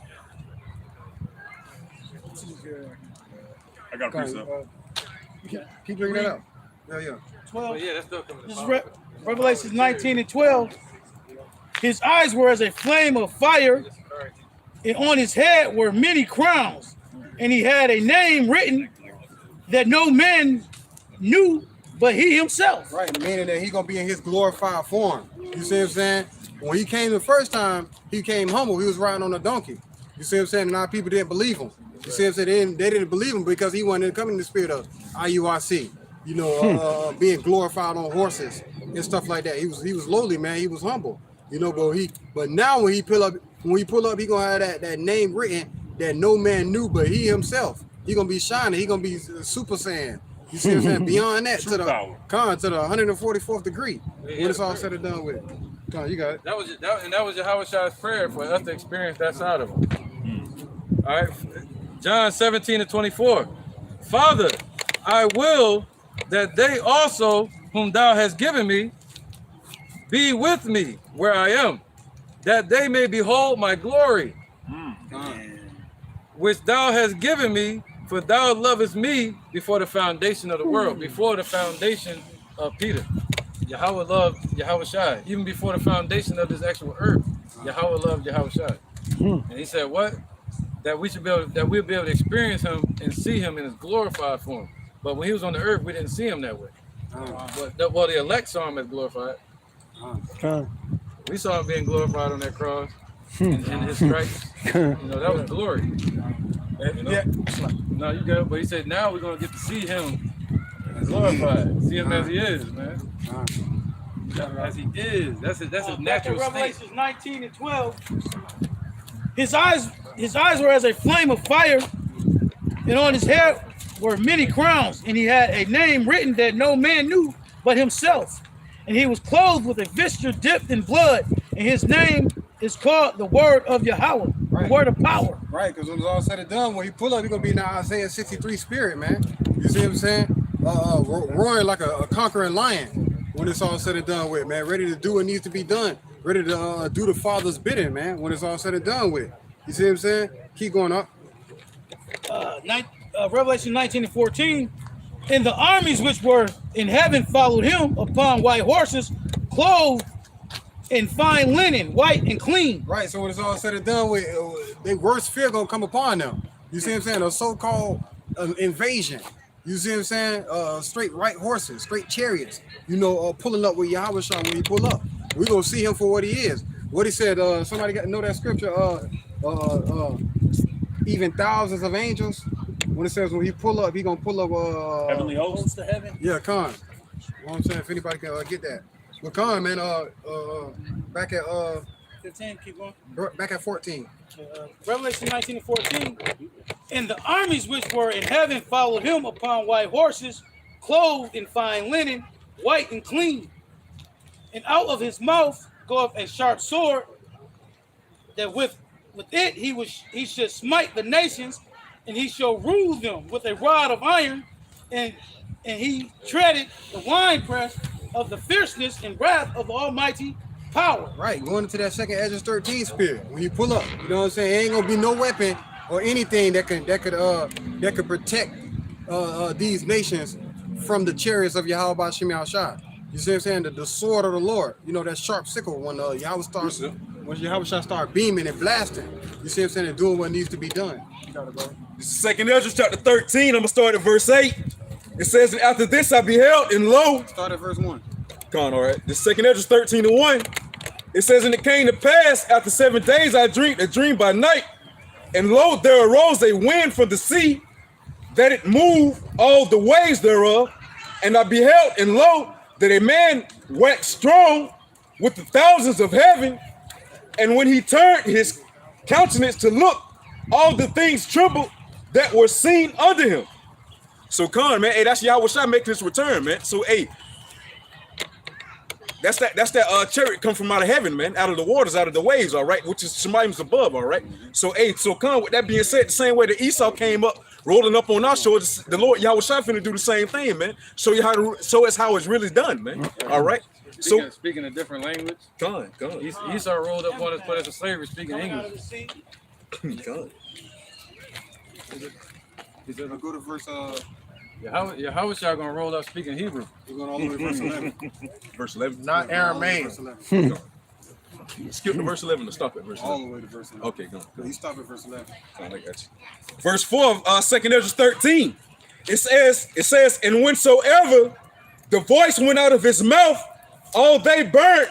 I got a precept. Keep bringing that up. Yeah. 12. Yeah, that's still coming. This is Revelation 19 and 12. His eyes were as a flame of fire, and on his head were many crowns, and he had a name written that no man knew but he himself. Right, meaning that he's gonna be in his glorified form. You see what I'm saying? When he came the first time, he came humble. He was riding on a donkey. You see what I'm saying? And our people didn't believe him. You see what I'm saying? They didn't believe him because he wasn't coming in the spirit of IUIC. Being glorified on horses and stuff like that. He was lowly, man. He was humble. But now when he pull up, he gonna have that name written that no man knew but he himself. He gonna be shining. He gonna be Super Saiyan. You see what I'm saying? Beyond that, to the 144th degree. When it's all said and done with it. You got it. That was Yahweh Shai's prayer for us to experience that side of him. All right, John 17 and 24. Father, I will that they also, whom thou hast given me, be with me where I am, that they may behold my glory, which thou hast given me, for thou lovest me before the foundation of the world, before the foundation of Peter. Yahweh loved Yahweh Shai, even before the foundation of this actual earth. Yahweh loved Yahweh Shai. And he said, what? That we'll be able to experience him and see him in his glorified form. But when he was on the earth, we didn't see him that way. But the elect saw him as glorified. We saw him being glorified on that cross and his stripes. That was glory. No, you got it. But he said, now we're going to get to see him glorified. See him as he is, man. As he is. That's his Back in natural state. Revelations 19 and 12. His eyes were as a flame of fire, and on his head were many crowns, and he had a name written that no man knew but himself. And he was clothed with a vesture dipped in blood, and his name is called the Word of Yahweh, the Word of power. Right, because when it's all said and done, when he pull up, he's gonna be in the Isaiah 63 spirit, man. You see what I'm saying? Roaring like a conquering lion when it's all said and done with, man. Ready to do what needs to be done. Ready to do the Father's bidding, man, when it's all said and done with. You see what I'm saying? Keep going up. Revelation 19 and 14. And the armies which were in heaven followed him upon white horses, clothed in fine linen, white and clean. Right, so when it's all said and done with, their worst fear gonna come upon them. You see what I'm saying? A so-called invasion. You see what I'm saying? Straight white horses, straight chariots. You know, pulling up with Yahweh Shah when he pull up. We gonna see him for what he is. What he said. Somebody got to know that scripture. Even thousands of angels. When it says when he pull up, he gonna pull up. Heavenly hosts to heaven. Yeah, Khan. You know what I'm saying? If anybody can get that. But Khan, man, back at 15, keep going. back at 14. Revelation 19 and 14. And the armies which were in heaven followed him upon white horses, clothed in fine linen, white and clean. And out of his mouth goeth a sharp sword, that with it he should smite the nations, and he shall rule them with a rod of iron, and he treaded the winepress of the fierceness and wrath of the Almighty power. Right, going into that second Ezra 13 spirit when you pull up. You know what I'm saying? Ain't gonna be no weapon or anything that could protect these nations from the chariots of Yahweh Ba'Shem Yahushua. You see what I'm saying? The sword of the Lord. You know, that sharp sickle when Yahweh starts, when Yahweh start beaming and blasting. You see what I'm saying? And doing what needs to be done. You gotta go. This is Second Ezra chapter 13. I'm gonna start at verse 8. It says, and after this I beheld, and lo, start at verse 1. Come on, all right. This Second Ezra 13 and 1. It says, and it came to pass after 7 days I dreamed a dream by night, and lo, there arose a wind from the sea, that it moved all the waves thereof, and I beheld, and lo, that a man waxed strong with the thousands of heaven, and when he turned his countenance to look, all the things trembled that were seen under him. So Khan, man, hey, that's Yahweh Shai making his return, man. So hey, that's that chariot come from out of heaven, man, out of the waters, out of the waves, all right, which is Shemaim's above, all right. So hey, so Khan, with that being said, the same way that Esau came up, rolling up on our shoulders, the Lord Yahweh Shai finna do the same thing, man. Show you how to show us how it's really done, man. All right. Speaking a different language. Khan. Esau rolled up on us, put us in slavery, speaking English. Khan. Go to verse How is y'all gonna roll up speaking Hebrew? We're going all the way to verse 11. Verse 11. Not Aramaic. Skip to verse 11 to stop at verse 11. All the way to verse 11. Okay, go. You stop at verse 11. I got you. Verse 4 of 2 Ezra 13. It says, and whensoever the voice went out of his mouth, all they burnt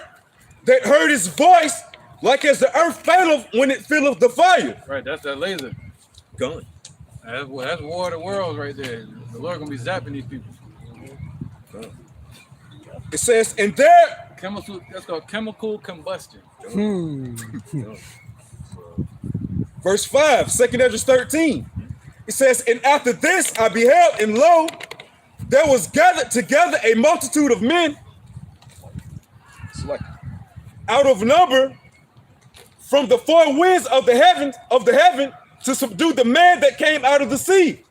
that heard his voice, like as the earth faileth when it filleth the fire. Right, that's that laser. Gone. That's War of the Worlds right there. The Lord gonna be zapping these people. It says, and there that's called chemical combustion. Verse 5, 2 Ezra 13. It says, and after this I beheld, and lo, there was gathered together a multitude of men, out of number, from the four winds of the heaven to subdue the man that came out of the sea.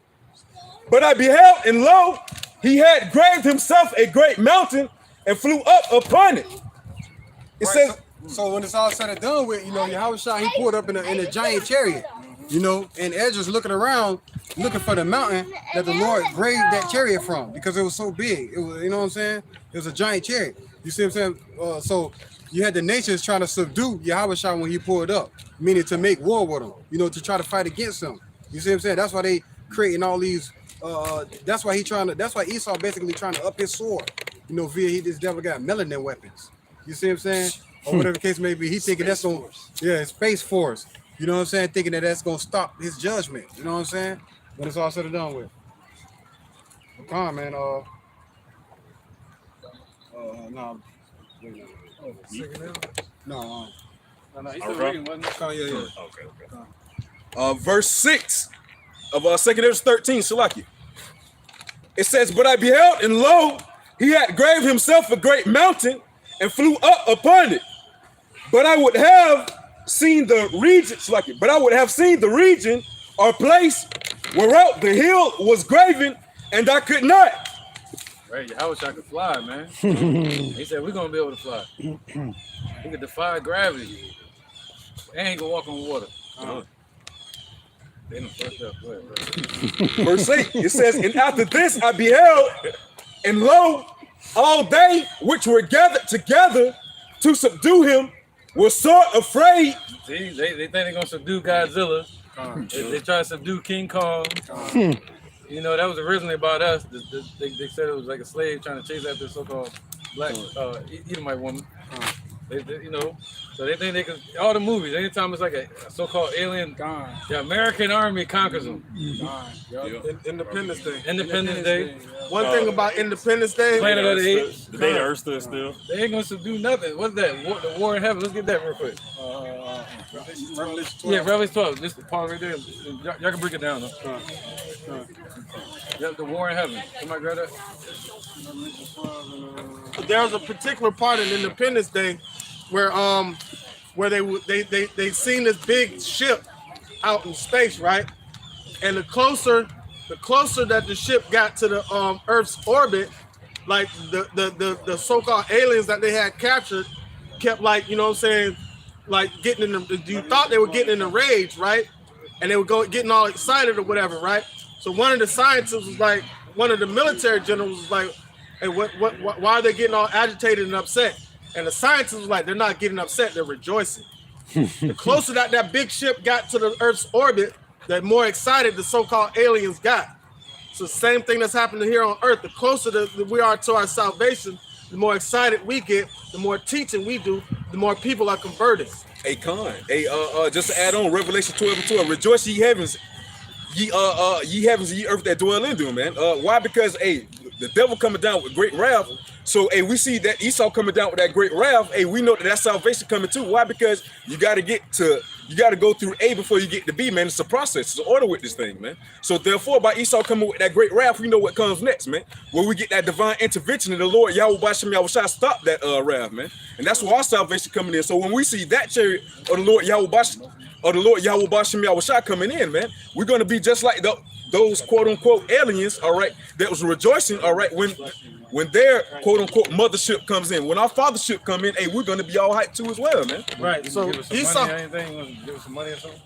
But I beheld, and lo, he had graved himself a great mountain and flew up upon it. It says, so when it's all said and done with, you know, Yahweh Shai, he pulled up in a giant chariot, you know, and Ezra's looking around, looking for the mountain that the Lord graved that chariot from, because it was so big. It was, you know what I'm saying? It was a giant chariot. You see what I'm saying? So you had the nations trying to subdue Yahweh Shai when he pulled up, meaning to make war with him, you know, to try to fight against him. You see what I'm saying? That's why they creating all these. That's why Esau basically trying to up his sword. You know, via this devil got melanin weapons. You see what I'm saying? Or whatever the case may be, he thinking that's gonna, Space Force. You know what I'm saying? Thinking that that's gonna stop his judgment. You know what I'm saying? When it's all said and done with. Come on, man. No. No, he's still reading, wasn't he? Oh, yeah. Okay. Verse 6 of 2 Ezra 13, Salaki. It says, but I beheld, and lo, he had graved himself a great mountain and flew up upon it. But I would have seen the region, Salaki, but I would have seen the region or place whereout the hill was graven, and I could not. Right, I wish I could fly, man. He said, we're going to be able to fly. We could defy gravity. And he can walk on water. They done fucked up. Go ahead, bro. Verse 8, it says, and after this I beheld, and lo, all they which were gathered together to subdue him were sore afraid. See, they think they're going to subdue Godzilla. They try to subdue King Kong. You know, that was originally about us. They said it was like a slave trying to chase after a so-called black Edomite woman. You know, so they think they can, all the movies, anytime it's like a so-called alien, the American army conquers them. Independence Day. Independence Day. One thing about Independence Day, Planet of the Apes. The day the Earth stood still. They ain't gonna subdue nothing. What's that? The War in Heaven. Let's get that real quick. Revelation 12. Yeah, Revelation 12. This part right there. Y'all can break it down though. Yep, the War in Heaven. Somebody grab that? there's a particular part in Independence Day where they seen this big ship out in space, right? And the closer that the ship got to the Earth's orbit, like the so-called aliens that they had captured kept, like, you know what I'm saying, like getting in the, you thought they were getting in a rage, right? And they were getting all excited or whatever, right? So one of the scientists was like, one of the military generals was like, hey, why are they getting all agitated and upset? And the scientist was like, they're not getting upset, they're rejoicing. The closer that big ship got to the Earth's orbit, the more excited the so-called aliens got. So the same thing that's happening here on Earth. The closer that we are to our salvation, the more excited we get, the more teaching we do, the more people are converted. Hey, Con. Hey, just to add on, Revelation 12:12, rejoice ye heavens, ye heavens, ye earth that dwell in them, man. Why? Because the devil coming down with great wrath. So we see that Esau coming down with that great wrath. We know that salvation coming too. Why? Because you got to go through A before you get to B, man. It's a process. It's an order with this thing, man. So therefore, by Esau coming with that great wrath, we know what comes next, man. Where we get that divine intervention and the Lord Yahweh Bashem Yahushua stop that wrath, man. And that's where our salvation coming in. So when we see that chariot of the Lord Yahweh Bashem, or the Lord Yahweh Bashem Yahushua coming in, man, we're gonna be just like those quote unquote aliens, all right, that was rejoicing, all right, when their quote unquote mothership comes in. When our fathership come in, we're gonna be all hyped too as well, man. Right. So Esau, give us some money or something.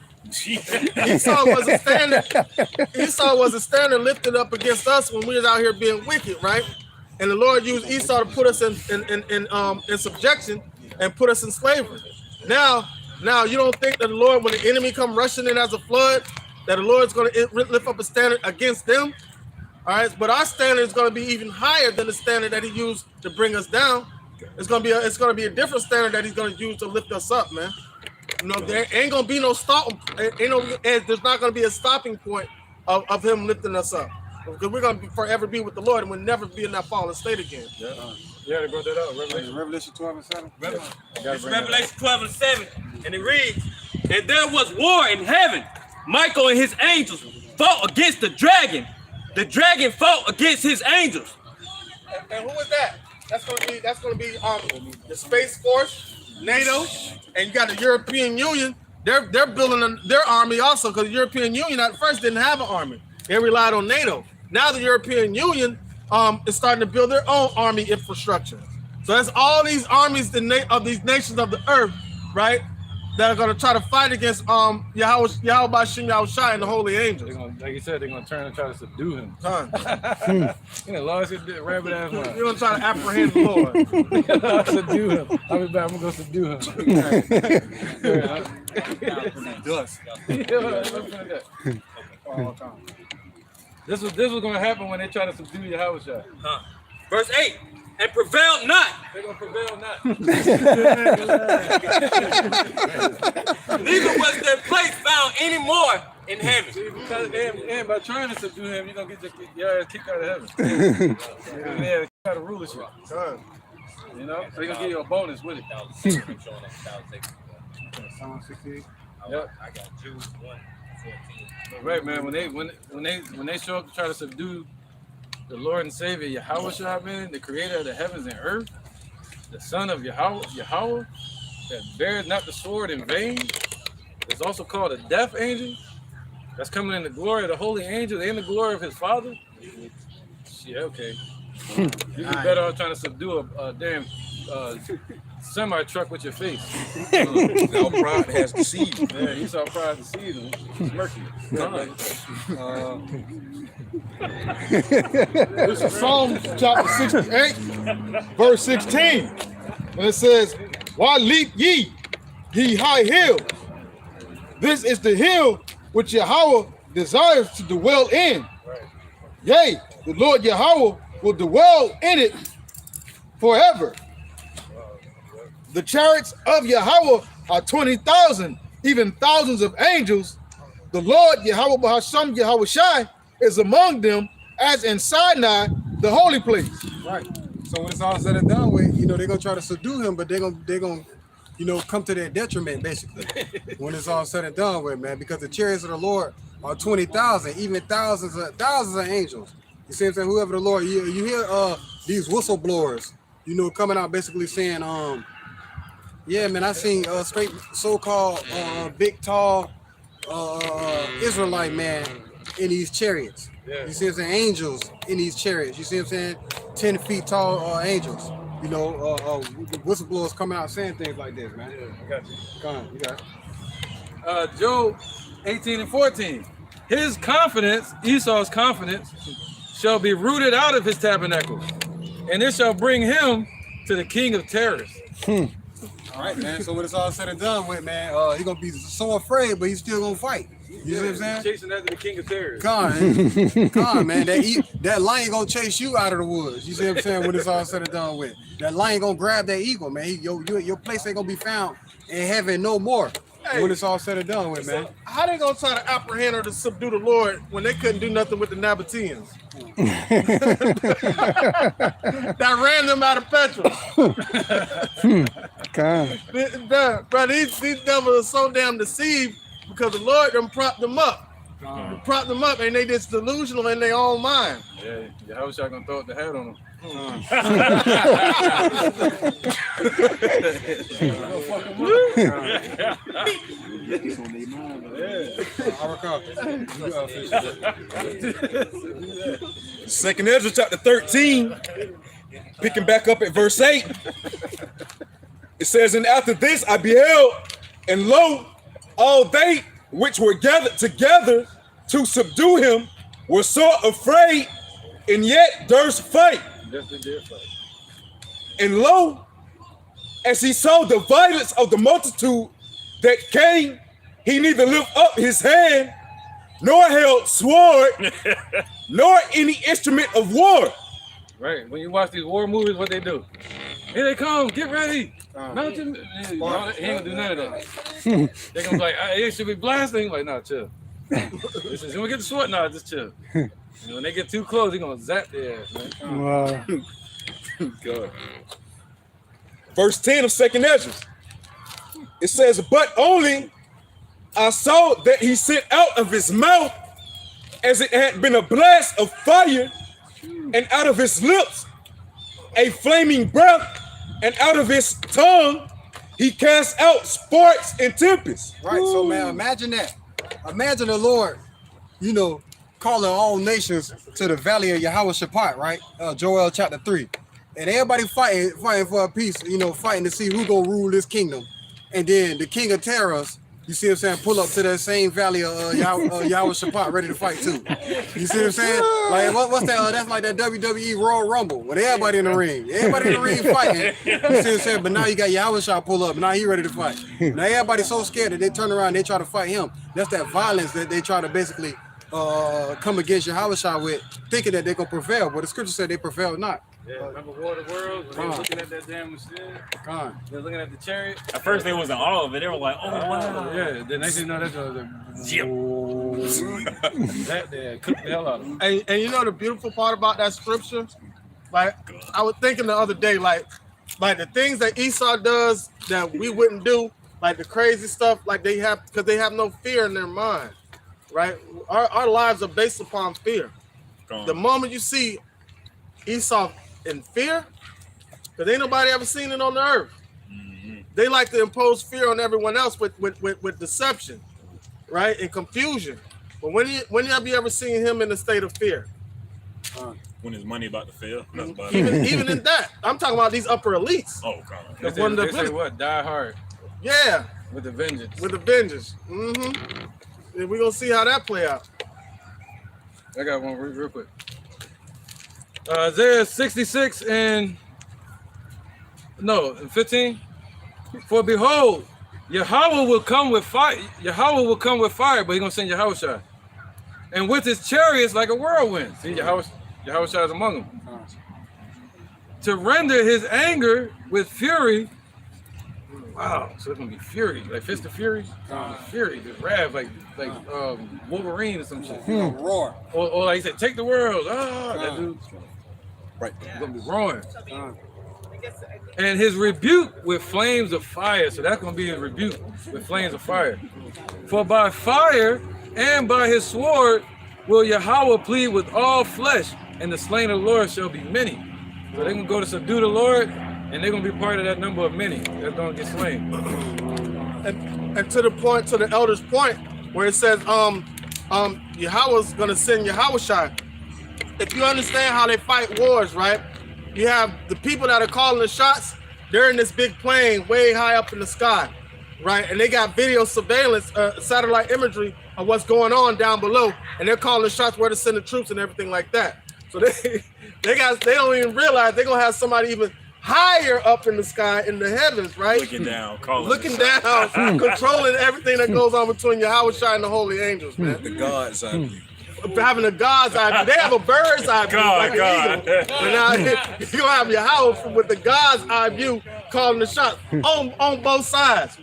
Esau was a standard lifted up against us when we was out here being wicked, right? And the Lord used Esau to put us in subjection and put us in slavery. Now you don't think that the Lord, when the enemy come rushing in as a flood, that the Lord's going to lift up a standard against them? All right, but our standard is going to be even higher than the standard that He used to bring us down. It's going to be a different standard that He's going to use to lift us up, man. You know, there ain't going to be no stop. There's not going to be a stopping point of Him lifting us up, because we're going to forever be with the Lord, and we'll never be in that fallen state again. Yeah, they brought that out. Revelation 12:7. It's Revelation 12:7, and it reads, "And there was war in heaven. Michael and his angels fought against the dragon. The dragon fought against his angels." And who is that? That's going to be the Space Force, NATO, and you got the European Union. They're building their army also, because the European Union at first didn't have an army. They relied on NATO. Now the European Union is starting to build their own army infrastructure. So that's all these armies of these nations of the earth, right, that are going to try to fight against Yahweh Bashem Yahushua and the holy angels. Like you said, they're going to turn and try to subdue him. You know, Lord said, rabbit ass man. You're going to try to apprehend the Lord. Subdue him. I'll be back. I'm going to subdue him. This was going to happen when they try to subdue Yahushua. Verse 8, "And prevailed not." They're going to prevail not. "Neither was their place found any more in heaven." See, because and by trying to subdue him, you're going to get your ass kicked out of heaven. Yeah, kicked out of rulership. You know, so they're gonna give you a bonus with it. Psalm 68. Yep. I got Jude 1:14. Right, man. When they show up to try to subdue the Lord and Savior Yahweh, man, the Creator of the heavens and earth, the Son of Yahweh, that bears not the sword in vain, is also called a death angel. That's coming in the glory of the holy angel, in the glory of his Father. Yeah, okay. You'd be better off trying to subdue a damn semi truck with your face. Now pride has deceived. Yeah, you saw pride deceived him. It's murky. This is Psalm chapter 68, verse 16. And it says, "Why leap ye, ye high hills? This is the hill which Yahweh desires to dwell in. Yea, the Lord Yahweh will dwell in it forever. The chariots of Yahweh are 20,000, even thousands of angels. The Lord Yahweh Bahasham Yahweh Shai is among them, as in Sinai, the holy place." Right. So when it's all said and done with, you know, they're gonna try to subdue him, but they're gonna, you know, come to their detriment basically. When it's all said and done with, man, because the chariots of the Lord are 20,000, even thousands of angels. You see what I'm saying? Whoever the Lord, you hear these whistleblowers, you know, coming out basically saying, yeah, man, I seen straight so-called big, tall Israelite man in these chariots. Yeah. You see what I'm saying? Angels in these chariots. You see what I'm saying? 10 feet tall angels. You know, whistleblowers coming out saying things like this, man. Yeah, I got you. Come on, you got it. Job 18:14. His confidence, Esau's confidence, shall be rooted out of his tabernacle, and it shall bring him to the king of terrors. All right, man. So when it's all said and done with, man, he's gonna be so afraid, but he's still gonna fight. You see what I'm saying? Chasing after the king of terrors. Come on, man. That lion gonna chase you out of the woods. You see what I'm saying? When it's all said and done with, that lion gonna grab that eagle, man. Your place ain't gonna be found in heaven no more. Hey, when it's all said and done with, man. How they gonna try to apprehend or to subdue the Lord when they couldn't do nothing with the Nabateans? That ran them out of petrol. Bro, these devils are so damn deceived because the Lord done propped them up. Propped them up, and they just delusional in their own mind. Yeah, Yahweh Shai gonna throw the hat on them. Second Ezra chapter 13, picking back up at verse 8. It says, "And after this I beheld, and lo, all they which were gathered together to subdue him were sore afraid, and yet durst fight. And lo, as he saw the violence of the multitude that came, he neither lift up his hand, nor held sword, nor any instrument of war." Right. When you watch these war movies, what they do? Here they come, get ready. No, he ain't gonna do none of that. They're gonna be like, "Hey, should we blasting?" Like, nah, chill. This is, when we get the sword, nah, just chill. And when they get too close, they're gonna zap their ass, man. Wow. God. Verse 10 of Second Ezra. It says, "But only I saw that he sent out of his mouth as it had been a blast of fire, and out of his lips a flaming breath, and out of his tongue he cast out sparks and tempests." Right. So, man, imagine that. Imagine the Lord, you know, calling all nations to the valley of Yahweh Shaphat, right? Joel chapter 3. And everybody fighting for a peace, you know, fighting to see who gonna rule this kingdom. And then the king of terrors, you see what I'm saying, pull up to that same valley of Yahweh Shaphat, ready to fight too. You see what I'm saying? Like, what's that? That's like that WWE Royal Rumble with everybody in the ring. Everybody in the ring fighting. You see what I'm saying? But now you got Yahweh Shah pull up. Now he ready to fight. Now everybody's so scared that they turn around and they try to fight him. That's that violence that they try to basically come against Yahweh Shah with, thinking that they're going to prevail. But the scripture said they prevailed not. Yeah, remember War of the Worlds when they were looking at that damn machine? They were looking at the chariot. At first, they wasn't all of it. They were like, "Oh wow!" Yeah, then they didn't know that's that they cooked the hell out of them. And you know the beautiful part about that scripture? Like, I was thinking the other day, like, like the things that Esau does that we wouldn't do, like the crazy stuff, like they have, because they have no fear in their mind, right? Our lives are based upon fear. The moment you see Esau in fear, because ain't nobody ever seen it on the earth. They like to impose fear on everyone else with deception, right, and confusion. But when have you ever seen him in a state of fear? When his money about to fail. Even in that, I'm talking about these upper elites. Oh, God. They say what? Die hard. Yeah. With the vengeance. With the vengeance. Mm-hmm. And we're going to see how that play out. I got one real quick. Isaiah 66 and 15. For behold, Yahweh will come with fire. Yahweh will come with fire, but he's going to send Yahushua. And with his chariots like a whirlwind. See, Yahushua is among them. To render his anger with fury. Wow, so it's gonna be fury, like Fist of Fury. Fury, just wrath, like Wolverine or some shit. Roar. Or like he said, take the world. That dude's right. He's gonna be roaring. And his rebuke with flames of fire. So that's gonna be his rebuke with flames of fire. For by fire and by his sword will Yahweh plead with all flesh, and the slain of the Lord shall be many. So they're gonna go to subdue the Lord, and they're gonna be part of that number of many that's gonna get slain. And to the point, to the elder's point, where it says, Yahweh's gonna send Yahushua. If you understand how they fight wars, right? You have the people that are calling the shots. They're in this big plane way high up in the sky, right? And they got video surveillance, satellite imagery of what's going on down below, and they're calling the shots where to send the troops and everything like that. So they don't even realize they're gonna have somebody even higher up in the sky in the heavens, right? Looking down, controlling everything that goes on between Yahushua and the holy angels, man. The God's eye view. Having a God's eye view. They have a bird's eye view, like an eagle. But now you're gonna have Yahweh with the God's eye view calling the shots on both sides.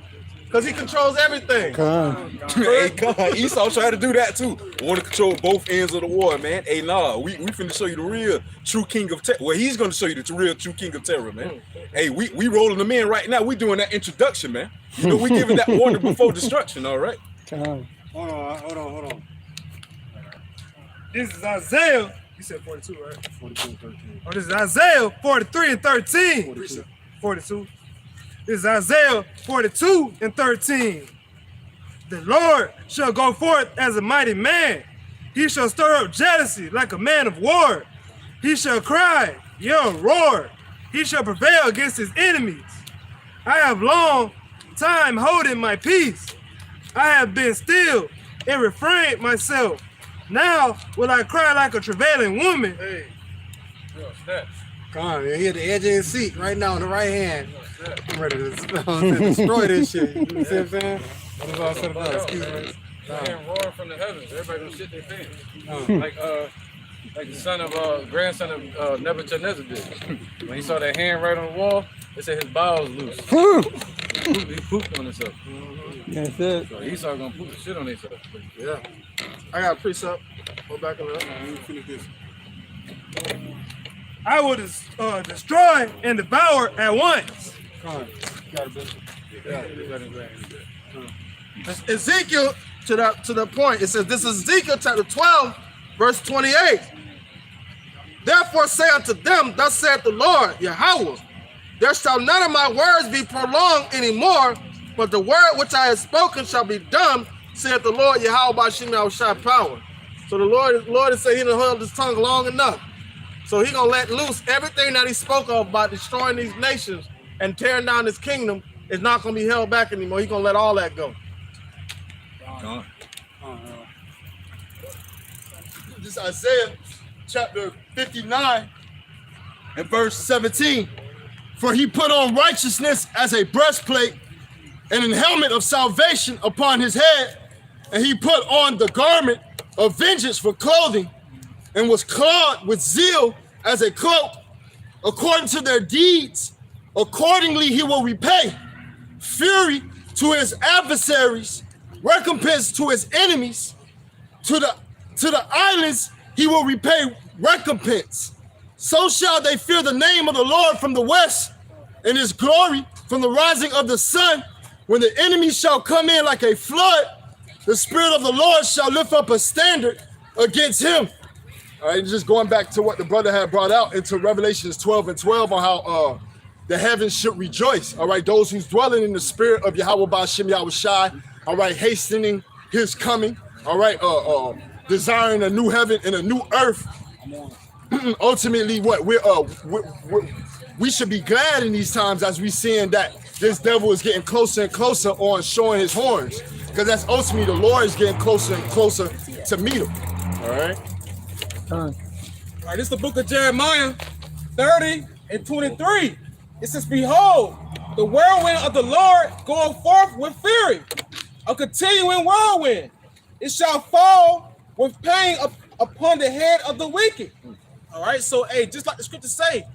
Because he controls everything. Hey, God, Esau tried to do that too. Want to control both ends of the war, man. Hey, nah, we finna show you the real true king of terror. Well, he's gonna show you the real true king of terror, man. Hey, we rolling them in right now. We doing that introduction, man. You know, we giving that warning before destruction, all right? Hold on. This is Isaiah. You said 42, right? 42 and 13. Oh, this is Isaiah 43 and 13. 42. This is Isaiah 42 and 13. The Lord shall go forth as a mighty man. He shall stir up jealousy like a man of war. He shall cry, yell, roar. He shall prevail against his enemies. I have long time holding my peace. I have been still and refrained myself. Now will I cry like a travailing woman. Hey. Come on, man. He at the edge of his seat right now on the right hand. I'm ready to destroy this shit. You see what I'm saying? What is all said and done? Excuse me. And roar from the heavens. Everybody gonna shit their pants. Like the son of grandson of Nebuchadnezzar did. When he saw that hand right on the wall, they said his bowels loose. He pooped on himself. That's it. So Esau gonna poop the shit on himself. Yeah. I got a precept. Go back a little. Finish this. I will destroy and devour at once. Ezekiel, to the point, it says, this is Ezekiel chapter 12, verse 28. Therefore say unto them, thus saith the Lord, Yahweh, there shall none of my words be prolonged anymore, but the word which I have spoken shall be done, saith the Lord, Yahweh by Shem Yahushua power. So the Lord is saying he done held his tongue long enough. So he gonna let loose everything that he spoke of about destroying these nations and tearing down his kingdom is not gonna be held back anymore. He's gonna let all that go. This is Isaiah chapter 59 and verse 17. For he put on righteousness as a breastplate and an helmet of salvation upon his head, and he put on the garment of vengeance for clothing, and was clothed with zeal as a cloak. According to their deeds, accordingly he will repay. Fury to his adversaries, recompense to his enemies. To the islands he will repay recompense. So shall they fear the name of the Lord from the west, and his glory from the rising of the sun, when the enemy shall come in like a flood, the Spirit of the Lord shall lift up a standard against him. All right, just going back to what the brother had brought out into Revelations 12 and 12 on how the heavens should rejoice. All right, those who's dwelling in the spirit of Yahweh Ba'ashem Yahushai, all right, hastening his coming, all right, desiring a new heaven and a new earth. Ultimately, what we should be glad in these times as we seeing that this devil is getting closer and closer on showing his horns, because that's ultimately the Lord is getting closer and closer to meet him. All right. All right, this is the book of Jeremiah 30 and 23. It says, behold, the whirlwind of the Lord going forth with fury, a continuing whirlwind. It shall fall with pain upon the head of the wicked. All right, so hey, just like the scriptures say,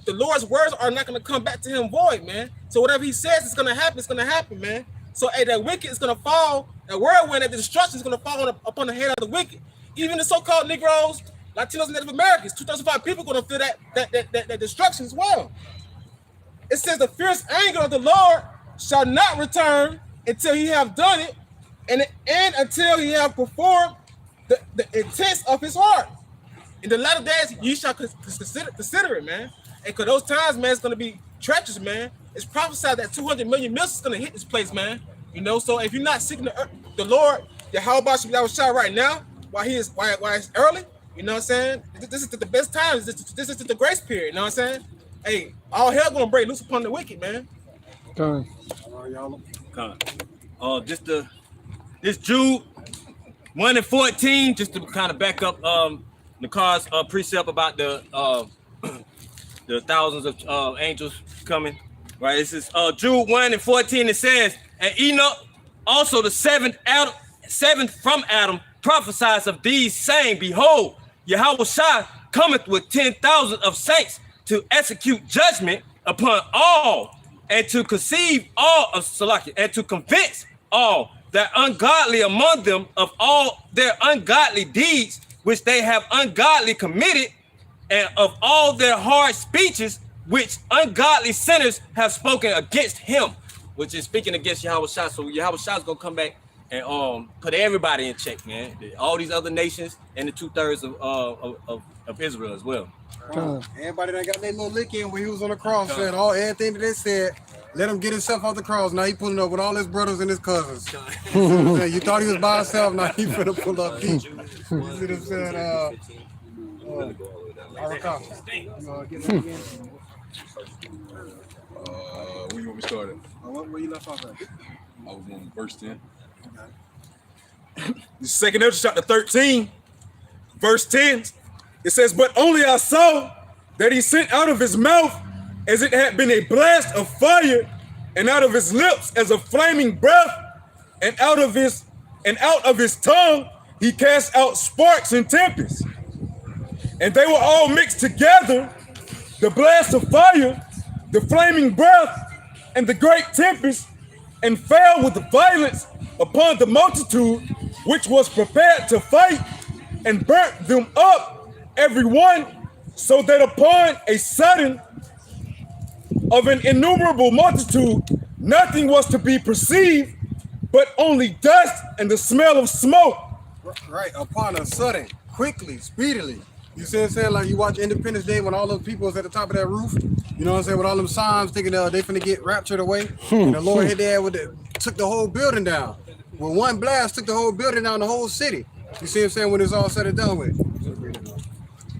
the Lord's words are not going to come back to him void, man. So whatever he says is going to happen, it's going to happen, man. So hey, that wicked is going to fall, that whirlwind, that destruction is going to fall upon the head of the wicked. Even the so-called Negroes, Latinos, and Native Americans, 2,005 people are going to feel that destruction as well. It says the fierce anger of the Lord shall not return until he have done it, and until he have performed the intents of his heart. In the latter days, you shall consider it, man. And because those times, man, it's going to be treacherous, man. It's prophesied that 200 million missiles is going to hit this place, man. You know, so if you're not seeking the Lord, Yahweh Ba'ashem Yahushua right now, while it's early, you know what I'm saying? This is the best time. This is the grace period, you know what I'm saying? Hey, all hell gonna break loose upon the wicked, man. This Jude 1 and 14, just to kind of back up Nakar's precept about the thousands of angels coming. Right, this is Jude 1 and 14. It says, and Enoch, also the seventh from Adam, prophesies of these saying, behold, Yahushua cometh with 10,000 of saints to execute judgment upon all, and to conceive all of Salakia, and to convince all that ungodly among them of all their ungodly deeds which they have ungodly committed, and of all their hard speeches which ungodly sinners have spoken against him, which is speaking against Yahushua. So Yahushua is gonna come back and put everybody in check, man. All these other nations and the 2/3 of Israel as well. Everybody that got their little lick in when he was on the cross, said everything that they said, let him get himself off the cross. Now he pulling up with all his brothers and his cousins. You thought he was by himself, now he finna pull up. You see what I'm saying? Where you want me started? Where you left off at? I was on verse 10. The second Ezra chapter 13, verse 10. It says, but only I saw that he sent out of his mouth as it had been a blast of fire, and out of his lips as a flaming breath, and out of his tongue he cast out sparks and tempests. And they were all mixed together, the blast of fire, the flaming breath, and the great tempest, and fell with violence upon the multitude which was prepared to fight, and burnt them up every one, so that upon a sudden of an innumerable multitude nothing was to be perceived but only dust and the smell of smoke. Right, upon a sudden, quickly, speedily. You see what I'm saying? Like you watch Independence Day when all those people was at the top of that roof, you know what I'm saying, with all them signs thinking they finna get raptured away. And the Lord hit there took the whole building down. With one blast, took the whole building down, the whole city. You see what I'm saying, when it's all said and done with.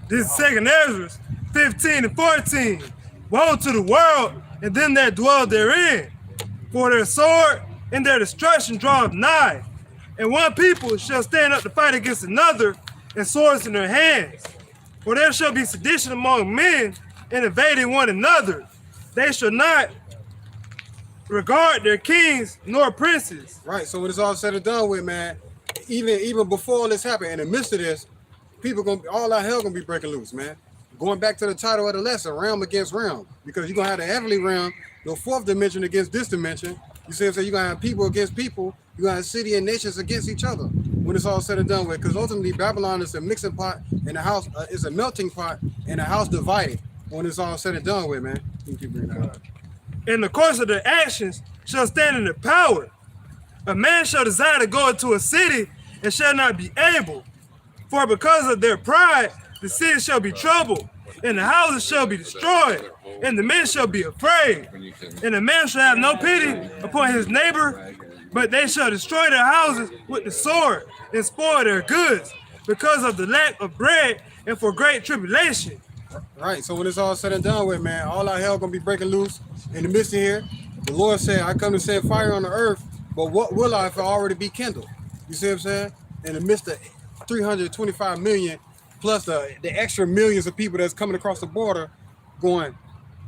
This is 2 Ezra 15 and 14. Woe to the world and them that dwell therein, for their sword and their destruction draweth nigh. And one people shall stand up to fight against another, and swords in their hands. For there shall be sedition among men, and invading one another. They shall not regard their kings nor princes. Right, so when it's all said and done with, man, even before all this happened, in the midst of this, people all out hell gonna be breaking loose, man. Going back to the title of the lesson, realm against realm, because you're gonna have the heavenly realm, the fourth dimension against this dimension. You see what I'm saying? You're gonna have people against people, you're gonna have city and nations against each other when it's all said and done with. Because ultimately Babylon is a mixing pot and the house is a melting pot and a house divided when it's all said and done with, man. You keep bringing that up. and the course of their actions shall stand in the power. A man shall desire to go into a city and shall not be able. For because of their pride, the city shall be troubled, and the houses shall be destroyed, and the men shall be afraid. And the man shall have no pity upon his neighbor, but they shall destroy their houses with the sword and spoil their goods because of the lack of bread and for great tribulation. Right, so when it's all said and done with, man, all our hell gonna be breaking loose in the midst of here. The Lord said, I come to set fire on the earth, but what will I if I already be kindled? You see what I'm saying? In the midst of 325 million plus the extra millions of people that's coming across the border going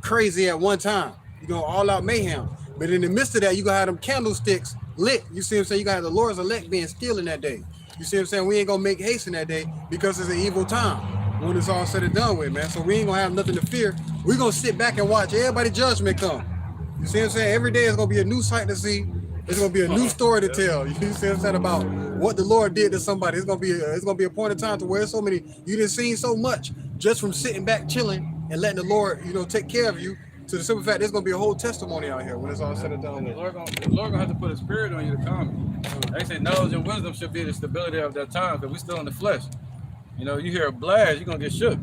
crazy at one time. You know, all out mayhem. But in the midst of that, you gonna have them candlesticks lit. You see what I'm saying? You gotta have the Lord's elect being still in that day. You see what I'm saying? We ain't gonna make haste in that day because it's an evil time when it's all said and done with, man. So we ain't gonna have nothing to fear. We're gonna sit back and watch everybody judgment come. You see what I'm saying? Every day is gonna be a new sight to see. It's gonna be a new story to tell. You see what I'm saying about what the Lord did to somebody. It's gonna be a point in time to where so many you didn't see so much just from sitting back chilling and letting the Lord, you know, take care of you. To the simple fact, there's gonna be a whole testimony out here when it's all said and done. The Lord gonna have to put a spirit on you to calm you. They say knowledge and wisdom should be the stability of that time because we still in the flesh. You know, you hear a blast, you're gonna get shook.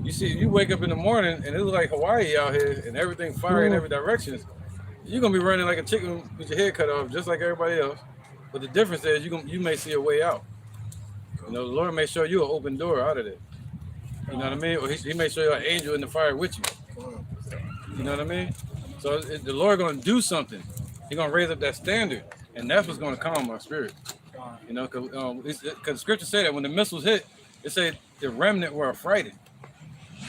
You see, you wake up in the morning and it looks like Hawaii out here and everything fire in every direction. You're gonna be running like a chicken with your head cut off, just like everybody else. But the difference is you may see a way out. You know, the Lord may show you an open door out of it. You know what I mean? Or he may show you an angel in the fire with you. You know what I mean? So the Lord gonna do something. He's gonna raise up that standard, and that's what's gonna calm our spirit. You know, because Scripture say that when the missiles hit, it said the remnant were affrighted.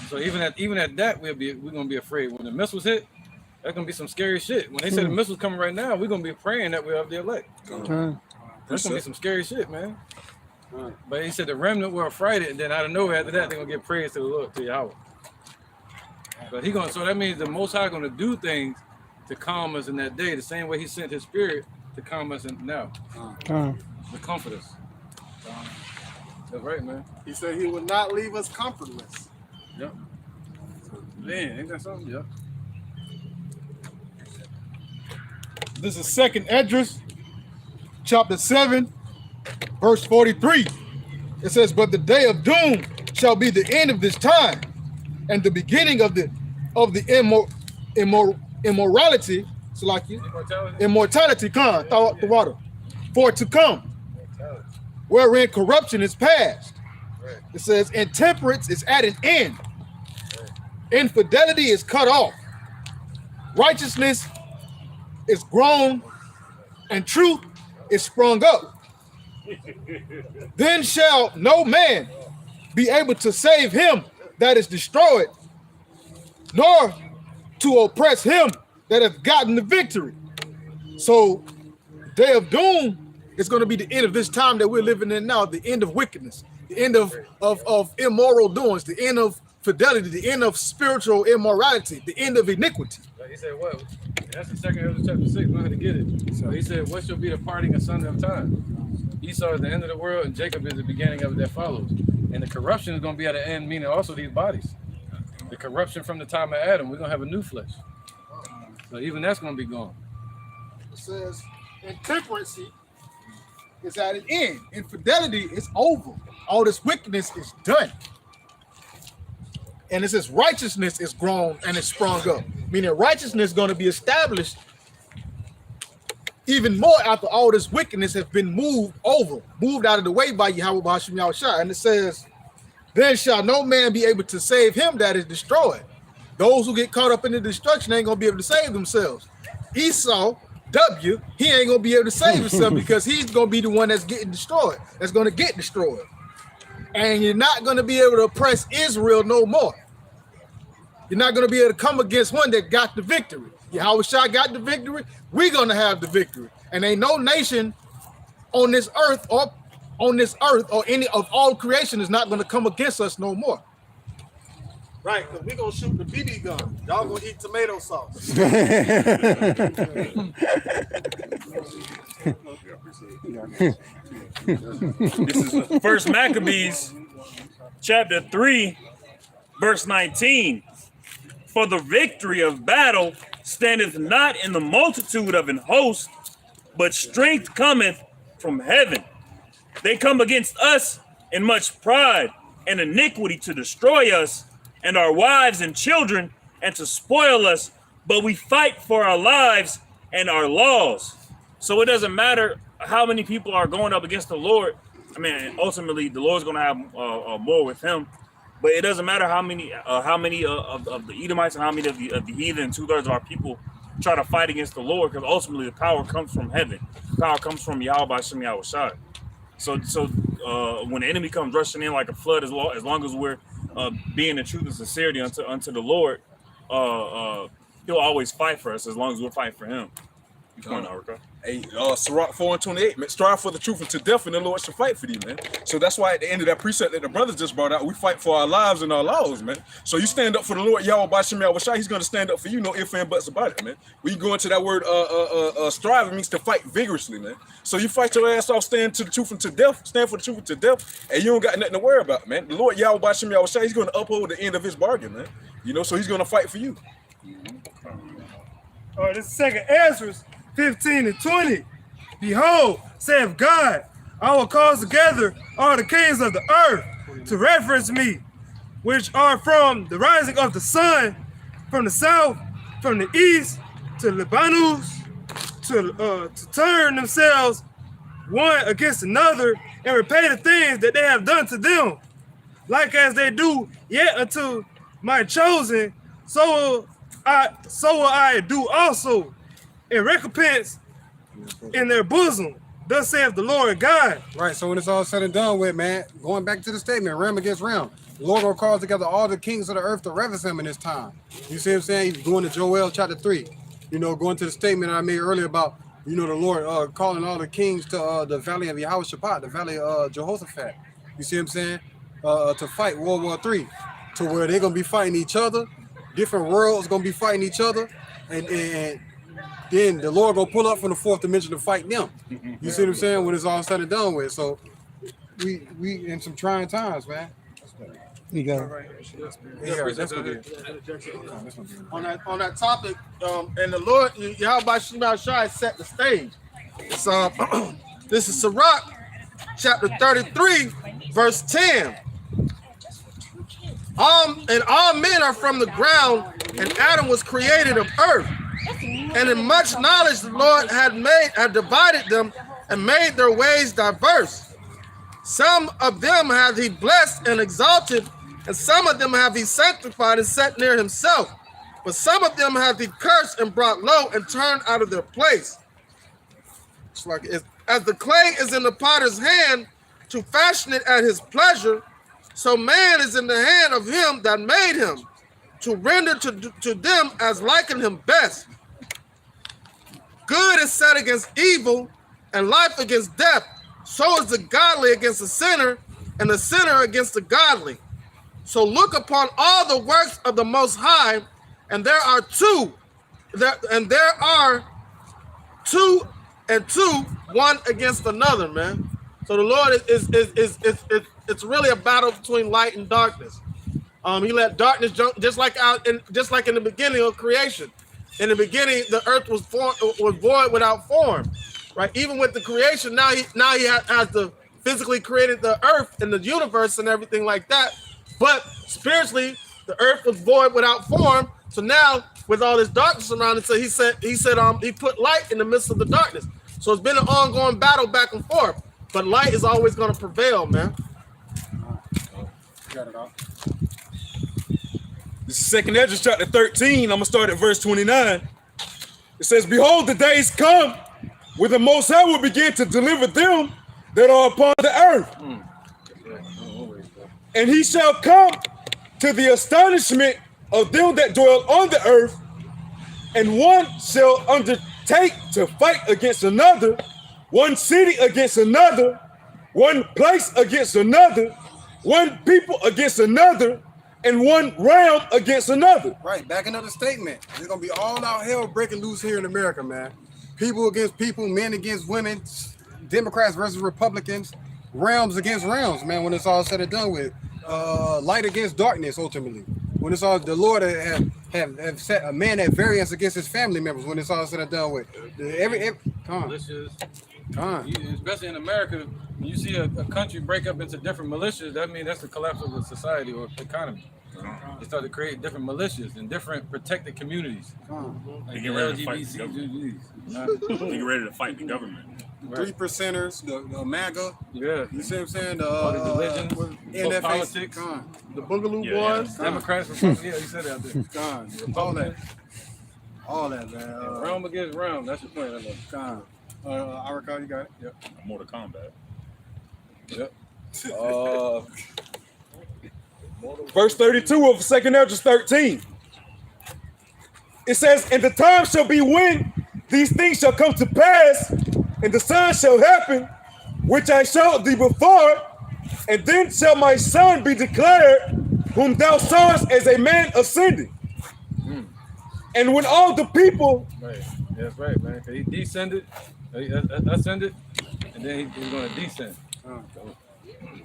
So even at that, we're gonna be afraid. When the missiles hit, that's gonna be some scary shit. When they say the missiles coming right now, we're gonna be praying that we're of the elect. That's gonna be some scary shit, man. But he said the remnant were affrighted, and then out of nowhere after that, they're gonna give praise to the Lord, to Yahweh. But so that means the Most High gonna do things to calm us in that day, the same way He sent His Spirit to calm us in now, to comfort us. That's right, man. He said He would not leave us comfortless. Yep. Man, ain't that something? Yep. This is 2nd Esdras, chapter 7, verse 43. It says, "But the day of doom shall be the end of this time, and the beginning of the immorality, so like immortality come throughout the water, for to come, wherein corruption is past." It says, "Intemperance is at an end, infidelity is cut off, righteousness is grown, and truth is sprung up. Then shall no man be able to save him that is destroyed, nor to oppress him that hath gotten the victory." So, day of doom is going to be the end of this time that we're living in now, the end of wickedness, the end of immoral doings, the end of fidelity, the end of spiritual immorality, the end of iniquity. Like he said, what? That's the 2nd Esdras chapter 6. Know how to get it. So he said, "What shall be the parting asunder of time? Esau is the end of the world, and Jacob is the beginning of it that follows." And the corruption is going to be at the end, meaning also these bodies. The corruption from the time of Adam, we're going to have a new flesh. So even that's going to be gone. It says, intemperance is at an end. Infidelity is over. All this wickedness is done. And it says righteousness is grown and it's sprung up. Meaning righteousness is going to be established even more after all this wickedness has been moved out of the way by Yahweh B'Hashem Yahushua. And it says, "Then shall no man be able to save him that is destroyed." Those who get caught up in the destruction ain't gonna be able to save themselves. Esau, he ain't gonna be able to save himself because he's gonna be the one that's getting destroyed, that's gonna get destroyed. And you're not gonna be able to oppress Israel no more. You're not gonna be able to come against one that got the victory. Yahushua got the victory, we're gonna have the victory. And ain't no nation on this earth or any of all creation is not gonna come against us no more. Right, because we're going to shoot the BB gun. Y'all going to eat tomato sauce. This is First Maccabees, chapter 3, verse 19. For the victory of battle standeth not in the multitude of an host, but strength cometh from heaven. They come against us in much pride and iniquity to destroy us and our wives and children and to spoil us, but we fight for our lives and our laws. So it doesn't matter how many people are going up against the Lord. I mean, ultimately, the Lord's going to have more with him. But it doesn't matter how many of the Edomites and how many of the heathen, 2/3 of our people, try to fight against the Lord, because ultimately the power comes from heaven. The power comes from Yahweh Hashem Yahweh Shai. So when the enemy comes rushing in like a flood, as long as we're being in truth and sincerity unto the Lord, he'll always fight for us as long as we're fighting for him. Hey, Sirach 4:28, man, strive for the truth unto death, and the Lord shall fight for you, man. So that's why at the end of that precept that the brothers just brought out, we fight for our lives and our laws, man. So you stand up for the Lord, Yahweh Bashem Yahweh Shai, he's going to stand up for you, no ifs and buts about it, man. When you go into that word, strive, it means to fight vigorously, man. So you fight your ass off, stand to the truth unto death, stand for the truth unto death, and you don't got nothing to worry about, man. The Lord Yahweh Bashem Yahweh Shai, he's going to uphold the end of his bargain, man. You know, so he's going to fight for you. All right, this is 2nd Ezra 15:20. Behold, saith God, I will cause together all the kings of the earth to reference me, which are from the rising of the sun, from the south, from the east, to Libanus, to turn themselves one against another and repay the things that they have done to them, like as they do yet unto my chosen, so will I do also, in recompense in their bosom. Thus saith the Lord God. Right, so when it's all said and done with, man, going back to the statement, realm against realm, the Lord will call together all the kings of the earth to reverence him in this time. You see what I'm saying? He's going to Joel chapter 3. You know, going to the statement I made earlier about, you know, the Lord calling all the kings to the valley of Yehoshaphat, the valley of Jehoshaphat. You see what I'm saying? To fight World War III, to where they're going to be fighting each other. Different worlds going to be fighting each other. And then the Lord gonna pull up from the fourth dimension to fight them. You see what I'm saying? When it's all said and done with. So we in some trying times, man. You got it. Yeah, that's what it is. On that topic, and the Lord Yahweh Shema Shai set the stage. It's this is Sirach chapter 33, verse 10. And all men are from the ground, and Adam was created of earth. And in much knowledge the Lord had divided them and made their ways diverse. Some of them hath he blessed and exalted, and some of them hath he sanctified and set near himself. But some of them hath he cursed and brought low and turned out of their place. It's like as the clay is in the potter's hand to fashion it at his pleasure, so man is in the hand of him that made him, to render to them as liken him best. Good is set against evil, and life against death. So is the godly against the sinner, and the sinner against the godly. So look upon all the works of the Most High, and there are two, one against another, man. So the Lord it's really a battle between light and darkness. He let darkness jump just like in the beginning of creation. In the beginning, the earth was void without form, right? Even with the creation, now he has to physically created the earth and the universe and everything like that. But spiritually, the earth was void without form. So now, with all this darkness around it, so he put light in the midst of the darkness. So it's been an ongoing battle back and forth. But light is always going to prevail, man. Got it all. This is 2nd Ezra chapter 13. I'm going to start at verse 29. It says, behold, the days come when the Most High will begin to deliver them that are upon the earth. And he shall come to the astonishment of them that dwell on the earth, and one shall undertake to fight against another, one city against another, one place against another, one people against another, and one realm against another. Right, backing up the statement. There's gonna be all out hell breaking loose here in America, man. People against people, men against women, Democrats versus Republicans, realms against realms, man, when it's all said and done with. Light against darkness, ultimately. When it's all the Lord have set a man at variance against his family members. When it's all said and done with, every come on. Militias. Come Especially in America, when you see a country break up into different militias, that means that's the collapse of the society or economy. They start to create different militias and different protected communities. Like They get ready to fight the LGBTs. They get ready to fight the government. 3%ers, the MAGA. Yeah. You see what I'm saying? All the religions, NFA, politics, the Boogaloo Boys, Democrats, Republicans. Yeah, you said that out there. All that, man. Realm against realm. That's your point, I know. Arakawa, you got it? Yep. Mortal Kombat. Yep. Verse 32 of 2 Ezra 13. It says, and the time shall be when these things shall come to pass, and the sign shall happen, which I showed thee before, and then shall my son be declared, whom thou sawest as a man ascending. And when all the people... Right. That's right, man. He descended, ascended, and then he's going to descend. So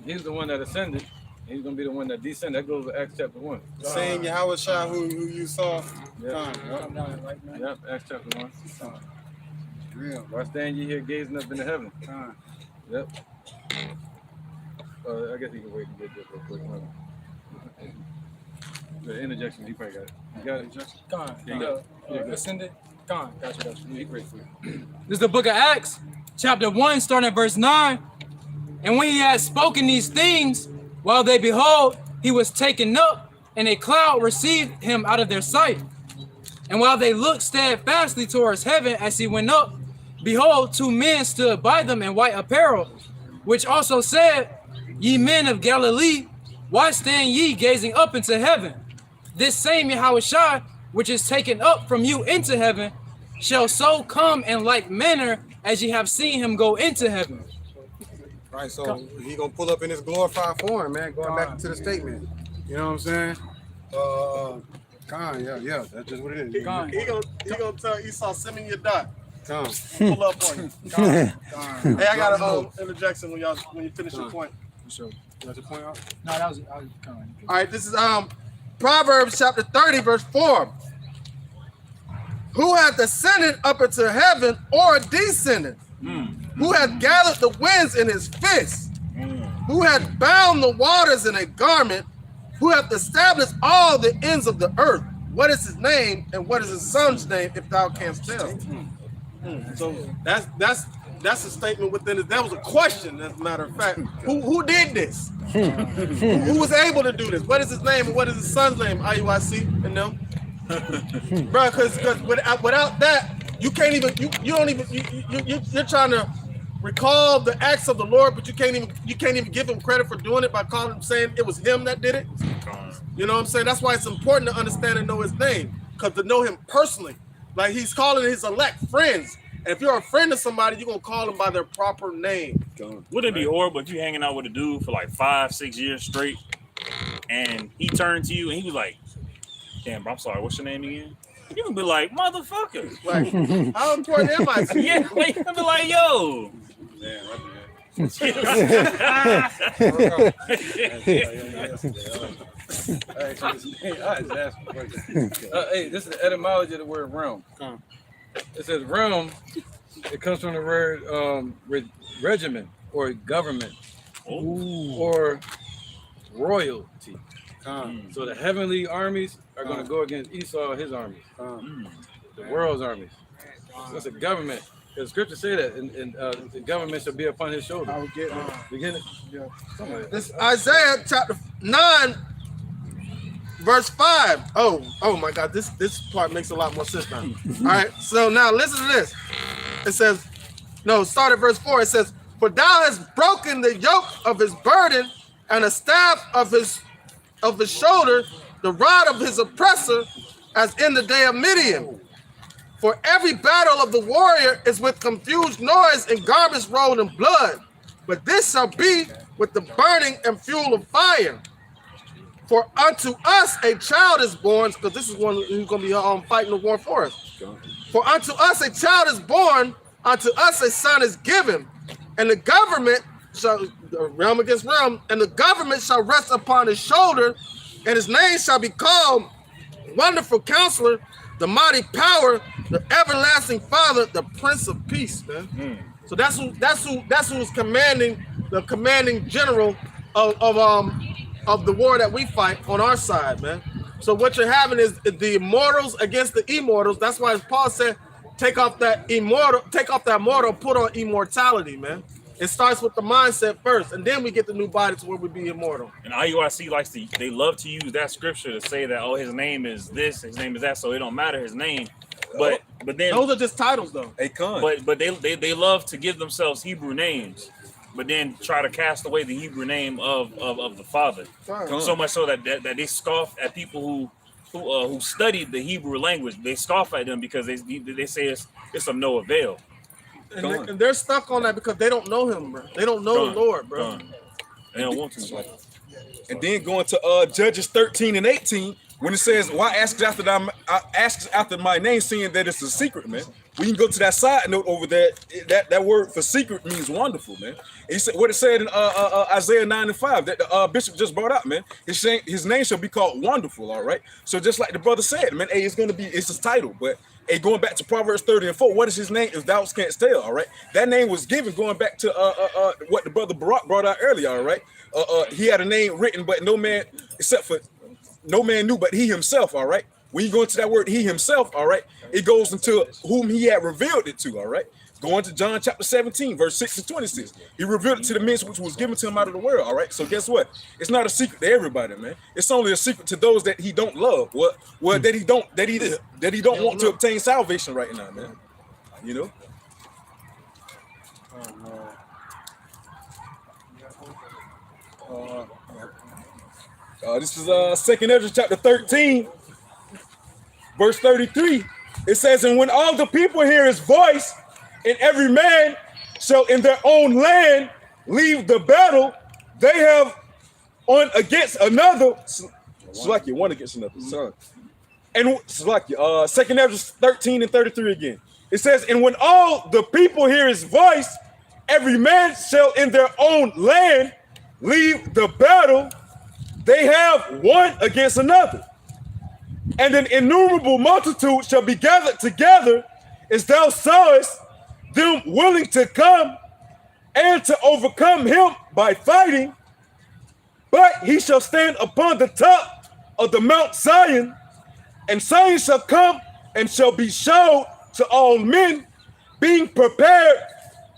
he's the one that ascended. He's going to be the one that descended. That goes to Acts chapter 1. Saying Yahweh Shah, who you saw. Yep, Acts chapter 1. Real. Why stand ye here gazing up into heaven? Yep. I guess he can wait and get this real quick. The interjection, he probably got it. You got it? Gone. Yeah, you got it. Ascended. Gone. Gotcha. Yeah, he great for you. This is the book of Acts, chapter 1, starting at verse 9. And when he had spoken these things, while they behold, he was taken up, and a cloud received him out of their sight. And while they looked steadfastly towards heaven as he went up, behold, two men stood by them in white apparel, which also said, Ye men of Galilee, why stand ye gazing up into heaven? This same Yahushua, which is taken up from you into heaven, shall so come in like manner as ye have seen him go into heaven. Right, so he gonna pull up in his glorified form, man. Going back to the statement, you know what I'm saying? Yeah, that's just what it is. He gonna tell Esau, send me your dot. Pull up on you. Hey, I got a interjection when you finish your point. Sure. That's the point. No, that was All right, this is Proverbs chapter 30, verse 4. Who hath ascended up into heaven or descended? Who hath gathered the winds in his fist? Who hath bound the waters in a garment? Who hath established all the ends of the earth? What is his name, and what is his son's name, if thou canst tell? So that's a statement within it. That was a question, as a matter of fact. Who did this? Who was able to do this? What is his name, and what is his son's name? IUIC and them, bro. Because without that, you can't even. You don't even. You're trying to recall the acts of the Lord, but you can't even give him credit for doing it by saying it was him that did it. You know what I'm saying? That's why it's important to understand and know his name, because to know him personally, like he's calling his elect friends. And if you're a friend of somebody, you're gonna call them by their proper name. Wouldn't it be horrible if you hanging out with a dude for like 5-6 years straight, and he turned to you and he was like, "Damn, bro, I'm sorry. What's your name again?" You can be like, "Motherfucker, like, how important am I to you?" Yeah, like, you can be like, "Yo." Hey, this is the etymology of the word realm. It says realm. It comes from the word regiment or government or royalty. So the heavenly armies are going to go against Esau and his armies, the world's armies. So it's a government. The scripture say that, and the government shall be upon his shoulder. I would get Beginning. This Isaiah chapter 9, verse 5. Oh my God, this part makes a lot more sense now. All right, so now listen to this. It says, start at verse 4. It says, "For thou hast broken the yoke of his burden, and a staff of his shoulder, the rod of his oppressor, as in the day of Midian. For every battle of the warrior is with confused noise and garments rolled in blood. But this shall be with the burning and fuel of fire. For unto us a child is born," because this is one who's going to be fighting the war for us. "For unto us a child is born, unto us a son is given, and the government shall," realm against realm, "and the government shall rest upon his shoulder, And his name shall be called Wonderful Counselor, the Mighty Power, the Everlasting Father, the Prince of Peace, man. So that's who's commanding, the commanding general of the war that we fight on our side, man. So what you're having is the immortals against the immortals. That's why Paul said, take off that mortal, put on immortality, man. It starts with the mindset first, and then we get the new body to where we be immortal. And IUIC likes to, they love to use that scripture to say that, oh, his name is this, his name is that, so it don't matter his name. But then those are just titles, though. But they love to give themselves Hebrew names, but then try to cast away the Hebrew name of the Father. So much so that they scoff at people who studied the Hebrew language. They scoff at them because they say it's of no avail. And they're stuck on that because they don't know him, bro. They don't know the Lord, bro. They don't want to. And then going to Judges 13 and 18, when it says, "Why asks after my name, seeing that it's a secret, man?" We can go to that side note over there. That word for secret means wonderful, man. He said what it said in Isaiah 9 and 5 that the bishop just brought out, man. His name shall be called Wonderful. All right. So just like the brother said, man, hey, it's his title, but. Hey, going back to Proverbs 30 and 4, what is his name if thou canst tell? All right, that name was given going back to what the brother Barak brought out earlier. All right, he had a name written, but no man knew but he himself. All right, when you go into that word he himself, all right, it goes into whom he had revealed it to. All right, going to John chapter 17, verse 6 and 26, he revealed it to the men which was given to him out of the world. All right, so guess what? It's not a secret to everybody, man. It's only a secret to those that he don't love. That he don't want to obtain salvation right now, man. You know. This is 2nd Ezra chapter 13, verse 33. It says, "And when all the people hear his voice, and every man shall in their own land leave the battle they have on against another." Slakia, one against another. Son. And Slakia, 2nd Ezra 13 and 33 again. It says, "And when all the people hear his voice, every man shall in their own land leave the battle they have one against another. And an innumerable multitude shall be gathered together, as thou sawest them willing to come and to overcome him by fighting. But he shall stand upon the top of the Mount Zion, and Zion shall come and shall be showed to all men, being prepared,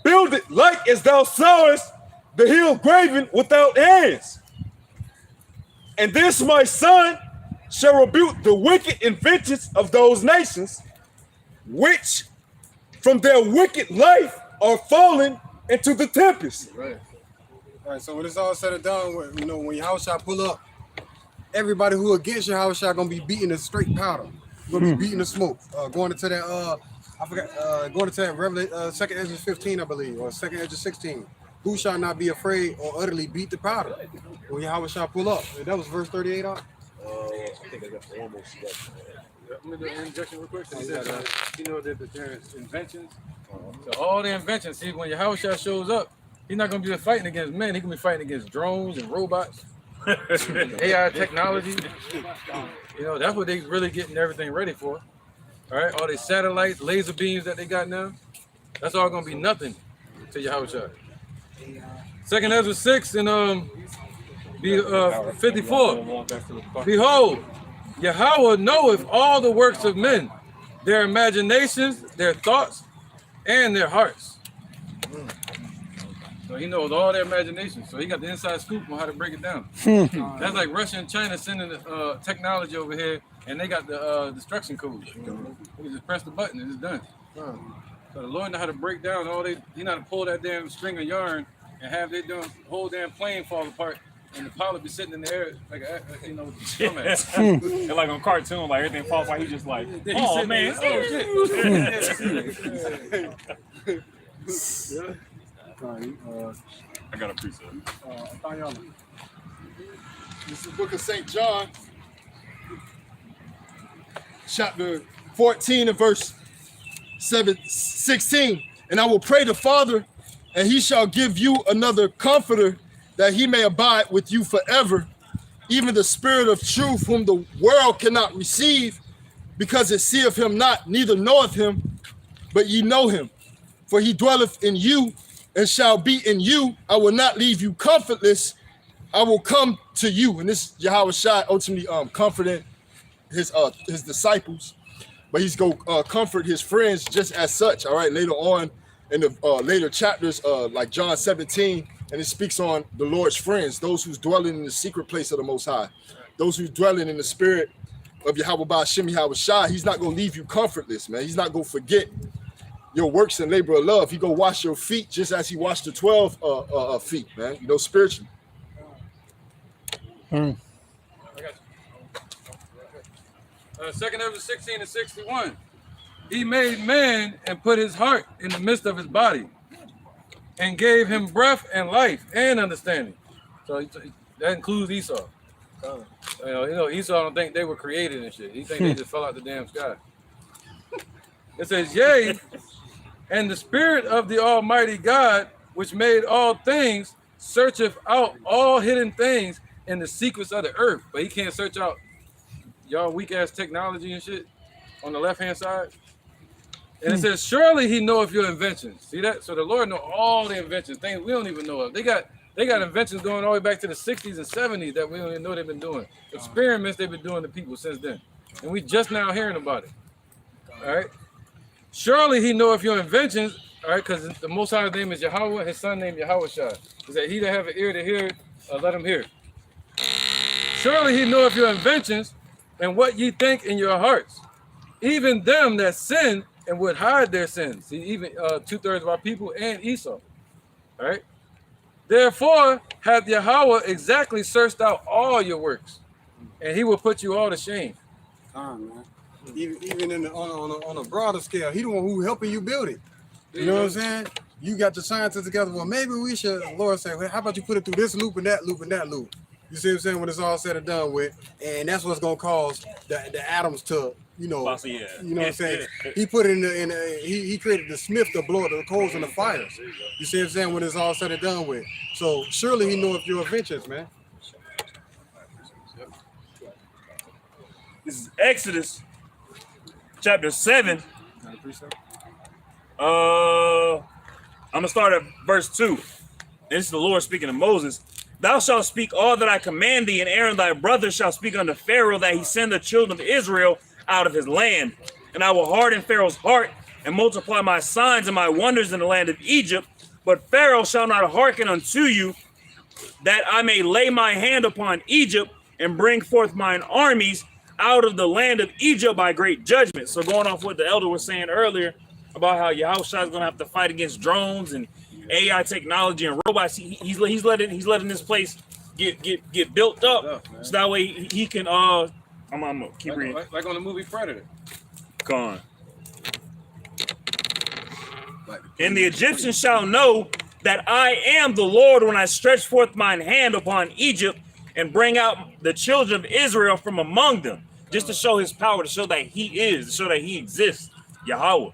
build it like as thou sawest the hill graven without hands. And this my son shall rebuke the wicked inventions of those nations, which from their wicked life are fallen into the tempest." Right. All right. So when it's all said and done, when Yahushua pull up, everybody who against Yahushua gonna be beating the straight powder. Gonna be beating the smoke. Going into that going into that Revelation 2nd Ezra 15, I believe, or 2nd Ezra 16. Who shall not be afraid or utterly beat the powder when Yahushua pull up? That was verse 38. I think I got one more step. Let me do an injection real quick. He said, you know that there's inventions. So all the inventions, see, when Yahushua shows up, he's not going to be fighting against men. He's going to be fighting against drones and robots, AI technology. You know, that's what they really getting everything ready for. All right, all these satellites, laser beams that they got now, that's all going to be nothing to Yahushua. 2nd Ezra 6 and 54. "Behold, Yahweh knoweth all the works of men, their imaginations, their thoughts, and their hearts." So he knows all their imaginations. So he got the inside scoop on how to break it down. That's like Russia and China sending the technology over here, and they got the destruction code. You just press the button and it's done. So the Lord know how to break down he know how to pull that damn string of yarn and have their whole damn plane fall apart, and the pilot be sitting in the air like And like on cartoon, like everything falls like he's just like, oh man, I got a precept. This is the book of St. John, chapter 14 and verse 16. "And I will pray the Father, and he shall give you another comforter, that he may abide with you forever, even the Spirit of truth, whom the world cannot receive, because it seeth him not, neither knoweth him, but ye know him. For he dwelleth in you and shall be in you. I will not leave you comfortless. I will come to you. And this Yahweh Shai ultimately comforting his disciples, but he's going to comfort his friends just as such. All right, later on in the later chapters, like John 17, and it speaks on the Lord's friends, those who's dwelling in the secret place of the Most High, those who's dwelling in the spirit of Yahweh Ba'ashem Yahweh Shai. He's not going to leave you comfortless, man. He's not going to forget your works and labor of love. He go wash your feet just as he washed the 12 feet, man. You know, spiritually. Second Ezra 16 and 61. He made man and put his heart in the midst of his body, and gave him breath and life and understanding. So that includes Esau. You know, Esau don't think they were created and shit. He think they just fell out the damn sky. It says, yea, and the spirit of the Almighty God, which made all things, searcheth out all hidden things in the secrets of the earth. But he can't search out y'all weak ass technology and shit on the left hand side. And it says, surely he knoweth your inventions. See that? So the Lord know all the inventions, things we don't even know of. They got inventions going all the way back to the 60s and 70s that we don't even know they've been doing. Experiments they've been doing to people since then. And we just now hearing about it. All right. Surely he knoweth your inventions, all right, because the Most High's name is Yahweh, his son named Yahweh Shai. Is that he that have an ear to hear, let him hear. Surely he knoweth your inventions and what ye think in your hearts. Even them that sin and would hide their sins. See, even 2/3 of our people and Esau. All right. Therefore hath Yahweh exactly searched out all your works, and he will put you all to shame. Man. Even in on a broader scale, he the one who helping you build it. You know what I'm saying? You got the scientists together. Well, maybe we should. Lord say, well, how about you put it through this loop and that loop and that loop? You see what I'm saying? When it's all said and done with, and that's what's gonna cause the atoms to, you know, you know what I'm saying? He put it he created the smith to blow the coals and the fires. You see what I'm saying? When it's all said and done with. So surely he knows your adventures, man. This is Exodus chapter 7. I'm gonna start at verse 2. This is the Lord speaking to Moses. Thou shalt speak all that I command thee, and Aaron thy brother shall speak unto Pharaoh, that he send the children of Israel out of his land. And I will harden Pharaoh's heart, and multiply my signs and my wonders in the land of Egypt. But Pharaoh shall not hearken unto you, that I may lay my hand upon Egypt, and bring forth mine armies out of the land of Egypt by great judgment. So going off what the elder was saying earlier about how Yahushua is going to have to fight against drones and AI technology and robots, he's letting this place get built up, so that way he can I'm gonna keep reading. Like on the movie Predator. Come on. And the Egyptians shall know that I am the Lord when I stretch forth mine hand upon Egypt and bring out the children of Israel from among them, just to show his power, to show that he is, to show that he exists, Yahweh.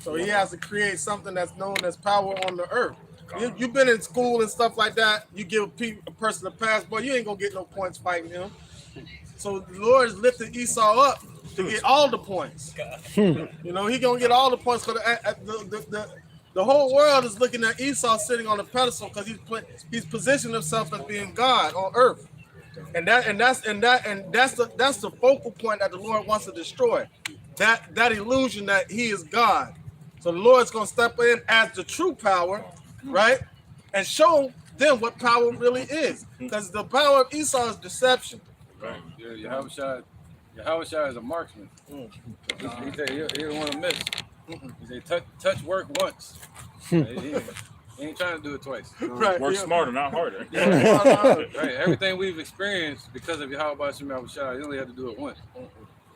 So he has to create something that's known as power on the earth. You've been in school and stuff like that. You give a person a pass, but you ain't gonna get no points fighting him. So the Lord is lifting Esau up to get all the points. You know, he gonna get all the points because the whole world is looking at Esau sitting on the pedestal because he's positioned himself as being God on earth, and that's the focal point that the Lord wants to destroy. That illusion that he is God. So the Lord's going to step in as the true power, right? And show them what power really is. Because the power of Esau is deception. Right. Yeah, Yahushua is a marksman. He said he don't want to miss. He said touch work once. He ain't trying to do it twice. Right. Work smarter, not harder. Right. Everything we've experienced because of Yahushua, you only have to do it once.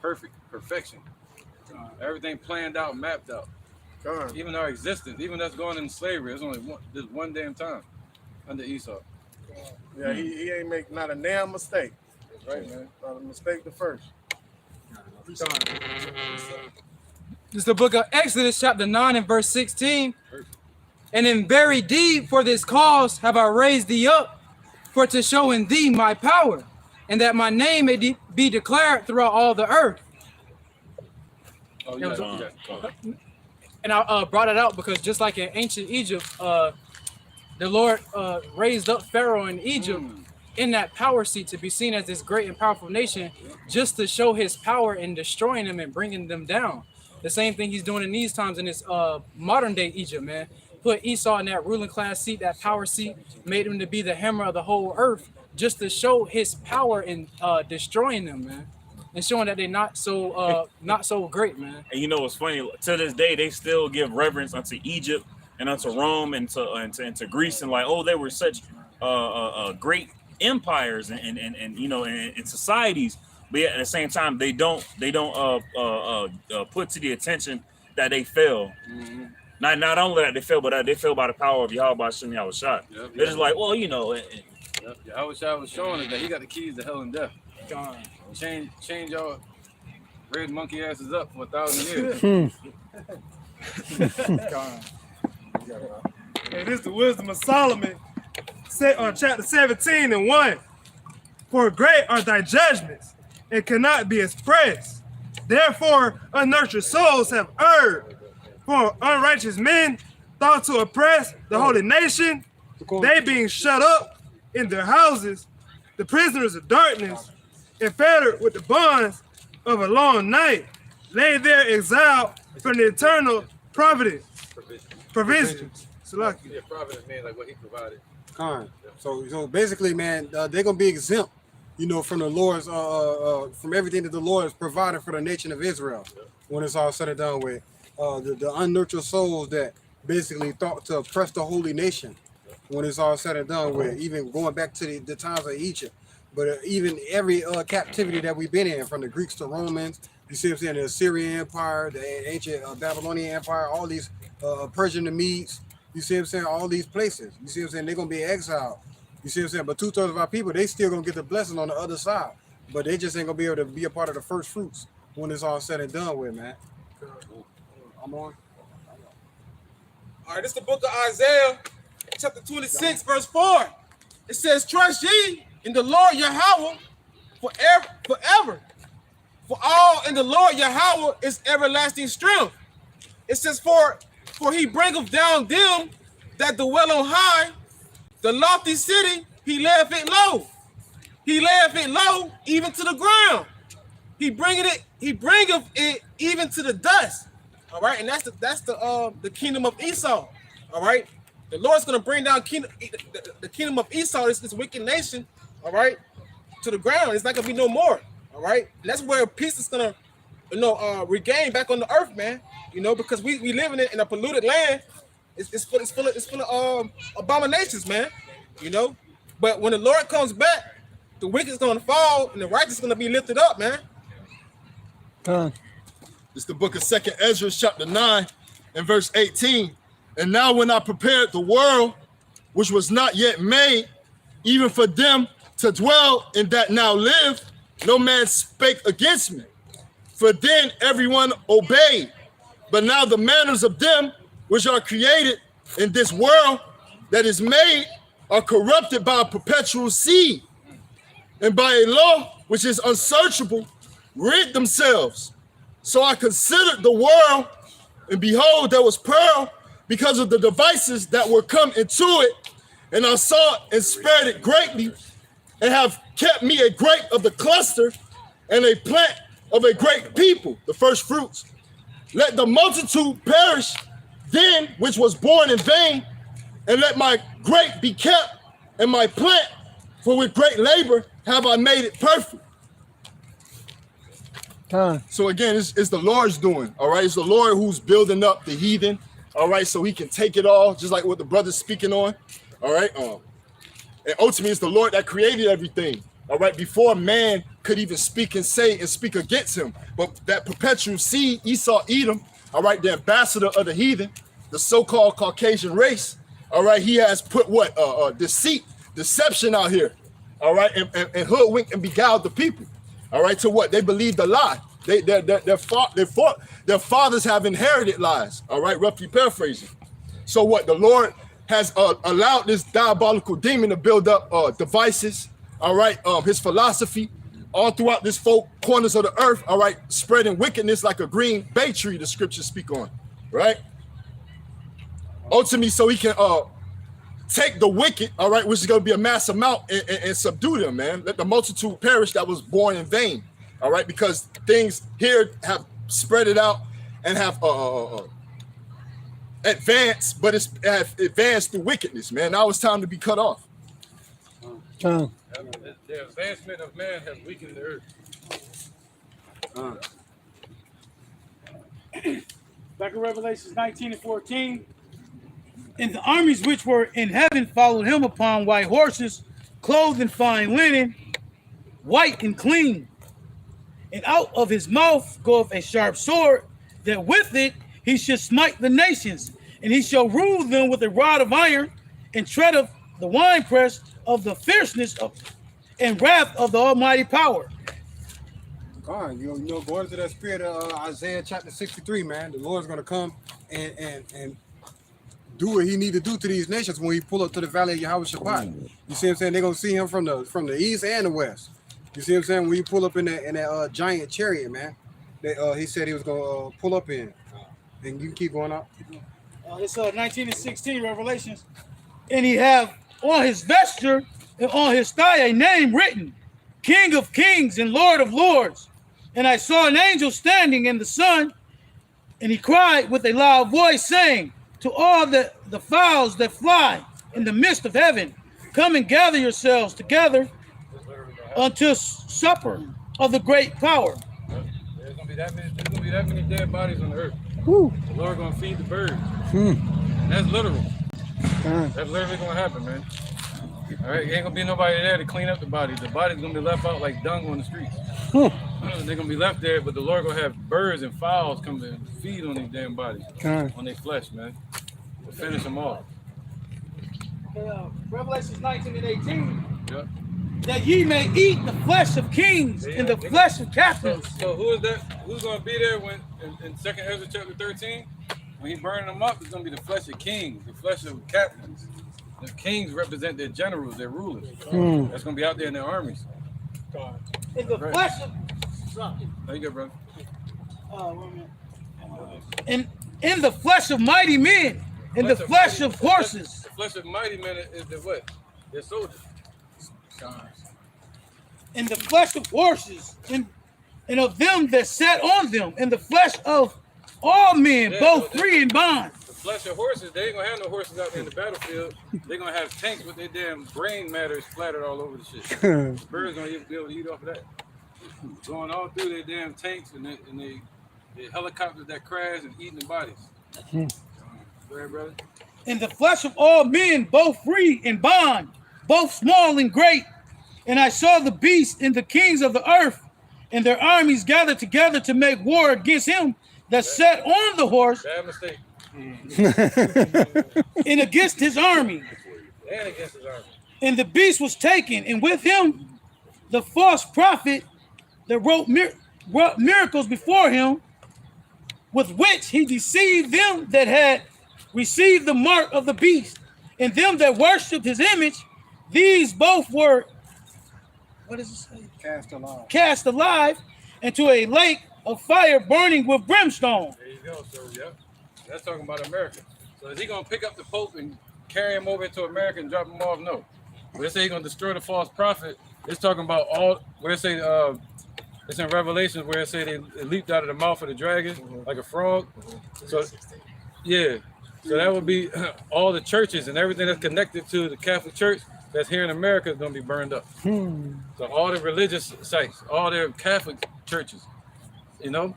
Perfection. Everything planned out, mapped out. Even our existence, even us going into slavery, it's only one damn time under Esau. Yeah, he ain't make not a damn mistake. Right, man. Not a mistake the first. This is the book of Exodus, chapter 9 and verse 16. And in very deed for this cause have I raised thee up, for to show in thee my power, and that my name may be declared throughout all the earth. Oh, It was- yeah. And I brought it out because just like in ancient Egypt, the Lord raised up Pharaoh in Egypt in that power seat to be seen as this great and powerful nation, just to show his power in destroying them and bringing them down. The same thing he's doing in these times in this modern day Egypt, man. Put Esau in that ruling class seat, that power seat, made him to be the hammer of the whole earth, just to show his power in destroying them, man. And showing that they're not so great, man. And you know what's funny? To this day, they still give reverence unto Egypt and unto Rome and to Greece, and like, oh, they were such great empires and you know and societies. But yet at the same time, they don't put to the attention that they fell. Not only that they fell, but they fell by the power of Yahweh Shem Yahushua. They're just like, well, you know. Yahushua was showing us that he got the keys to hell and death. God. Change y'all red monkey asses up for 1,000 years. And this is the wisdom of Solomon, set on chapter 17 and 1. For great are thy judgments, and cannot be expressed. Therefore, unnurtured souls have erred. For unrighteous men thought to oppress the holy nation, they being shut up in their houses, the prisoners of darkness, and fettered with the bonds of a long night, lay there exiled from the eternal providence. Provisions. Yeah, providence means like what he provided. So basically, man, they're gonna be exempt, you know, from the Lord's from everything that the Lord has provided for the nation of Israel. When it's all said and done with, the unnurtured souls that basically thought to oppress the holy nation. When it's all said and done with, even going back to the times of Egypt. But even every captivity that we've been in, from the Greeks to Romans, you see what I'm saying, the Assyrian Empire, the ancient Babylonian Empire, all these Persian, the Medes, you see what I'm saying, all these places, you see what I'm saying, they're going to be exiled. You see what I'm saying, but 2/3 of our people, they still going to get the blessing on the other side. But they just ain't going to be able to be a part of the first fruits when it's all said and done with, man. I'm on. All right, this is the book of Isaiah, chapter 26, verse 4. It says, trust ye in the Lord Yahweh forever. For all in the Lord Yahweh is everlasting strength. It says, for he bringeth down them that dwell on high, the lofty city, he layeth it low. He layeth it low even to the ground. He bringeth it even to the dust. All right, and that's the kingdom of Esau. All right, the Lord's gonna bring down the kingdom of Esau, this wicked nation. All right, to the ground. It's not gonna be no more. All right, and that's where peace is gonna, regain back on the earth, man. You know, because we living in a polluted land. It's full of abominations, man. You know, but when the Lord comes back, the wicked is gonna fall and the righteous is gonna be lifted up, man. It's the book of 2nd Ezra, chapter 9 and verse 18. And now when I prepared the world, which was not yet made, even for them to dwell in that now live, no man spake against me. For then everyone obeyed. But now the manners of them which are created in this world that is made are corrupted by a perpetual seed, and by a law which is unsearchable, rid themselves. So I considered the world, and behold, there was pearl because of the devices that were come into it. And I saw it and spared it greatly, and have kept me a grape of the cluster and a plant of a great people, the first fruits. Let the multitude perish then, which was born in vain, and let my grape be kept and my plant, for with great labor have I made it perfect. So again, it's the Lord's doing, all right? It's the Lord who's building up the heathen, all right? So he can take it all, just like what the brother's speaking on, all right? And ultimately, it's the Lord that created everything, all right? Before man could even speak and say and speak against him. But that perpetual seed, Esau, Edom, all right, the ambassador of the heathen, the so-called Caucasian race, all right, he has put what? Deceit, deception out here, all right? And hoodwinked and beguiled the people. All right, to what? They believe the lie. Their fathers have inherited lies. All right, roughly paraphrasing. So what? The Lord has allowed this diabolical demon to build up devices, all right, his philosophy all throughout this 4 corners of the earth, all right, spreading wickedness like a green bay tree, the scriptures speak on, right? Ultimately, so he can take the wicked, all right, which is going to be a mass amount, and subdue them, man. Let the multitude perish that was born in vain, all right, because things here have spread it out and have advanced, but it's have advanced through wickedness, man. Now it's time to be cut off. The advancement of man has weakened the earth. Back in Revelations 19 and 14. And the armies which were in heaven followed him upon white horses, clothed in fine linen, white and clean. And out of his mouth goeth a sharp sword, that with it he should smite the nations, and he shall rule them with a rod of iron, and tread of the winepress of the fierceness of and wrath of the Almighty power. God, you know, going to that spirit of Isaiah chapter 63, man. The Lord's gonna come and do what he need to do to these nations when he pull up to the valley of Yahweh Shabbat. You see what I'm saying? They're gonna see him from the east and the west. You see what I'm saying? When you pull up in that giant chariot, man, that he said he was gonna pull up in. And you can keep going up. It's 19 and 16 Revelations. And he have on his vesture and on his thigh a name written, King of Kings and Lord of Lords. And I saw an angel standing in the sun, and he cried with a loud voice, saying to all the fowls that fly in the midst of heaven, come and gather yourselves together unto supper of the great power. There's gonna be that many dead bodies on the earth. Woo. The Lord gonna feed the birds. That's literal. That's literally gonna happen, man. All right, ain't gonna be nobody there to clean up the bodies. The body's gonna be left out like dung on the streets. They're gonna be left there, but the Lord gonna have birds and fowls come and feed on these damn bodies, on their flesh, man, to finish them off. Revelations 19 and 18. Yep. That ye may eat the flesh of kings and the flesh of captains. So who is that? Who's gonna be there when in 2nd Ezra chapter 13? When he burning them up, it's gonna be the flesh of kings, the flesh of captains. The kings represent their generals, their rulers. That's gonna be out there in their armies. In the flesh of There you go, brother. in the flesh of mighty men, in the flesh of horses. The flesh of mighty men is the what? They're soldiers. In the flesh of horses, and of them that sat on them, in the flesh of all men, both free and bond. The flesh of horses, they ain't gonna have no horses out there in the battlefield. They're gonna have tanks with their damn brain matter splattered all over the shit. The birds gonna be able to eat off of that. Going all through their damn tanks and the helicopters that crash and eating the bodies. Go ahead, brother. In the flesh of all men, both free and bond, both small and great. And I saw the beast and the kings of the earth and their armies gathered together to make war against him that sat on the horse. Bad mistake. And against his army. And against his army. And the beast was taken, and with him the false prophet that wrought miracles before him, with which he deceived them that had received the mark of the beast, and them that worshipped his image. These both were, what does it say? Cast alive into a lake of fire burning with brimstone. There you go. So, yep. That's talking about America. So is he going to pick up the Pope and carry him over into America and drop him off? No. When they say he's going to destroy the false prophet, it's talking about all, where it say, it's in Revelations where it say they leaped out of the mouth of the dragon like a frog. So, yeah. So that would be all the churches and everything that's connected to the Catholic Church that's here in America is going to be burned up. So all the religious sites, all their Catholic churches, you know,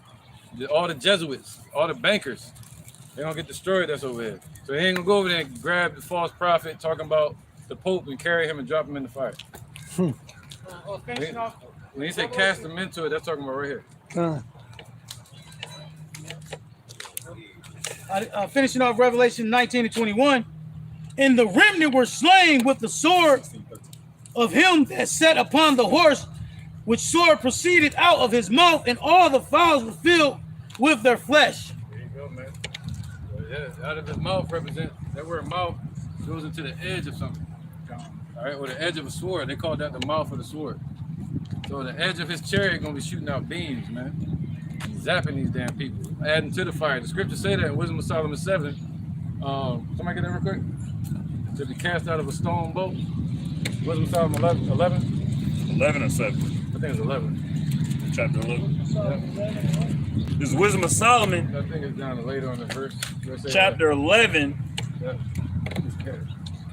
all the Jesuits, all the bankers, they're going to get destroyed that's over here. So he ain't going to go over there and grab the false prophet talking about the Pope and carry him and drop him in the fire. When he say cast them into it, that's talking about right here. Finishing off Revelation 19 and 21. And the remnant were slain with the sword of him that sat upon the horse, which sword proceeded out of his mouth, and all the fowls were filled with their flesh. There you go, man. So, yeah, out of his mouth represents, that word mouth goes into the edge of something. All right, or the edge of a sword. They call that the mouth of the sword. So the edge of his chariot gonna be shooting out beams, man. Zapping these damn people, adding to the fire. The scriptures say that in Wisdom of Solomon 7. Somebody get that real quick? To be cast out of a stone bow. Wisdom of Solomon 11? 11 or 7? I think it's 11. Chapter 11. Yep. This is Wisdom of Solomon. I think it's down later on the verse. Chapter 11. Yeah.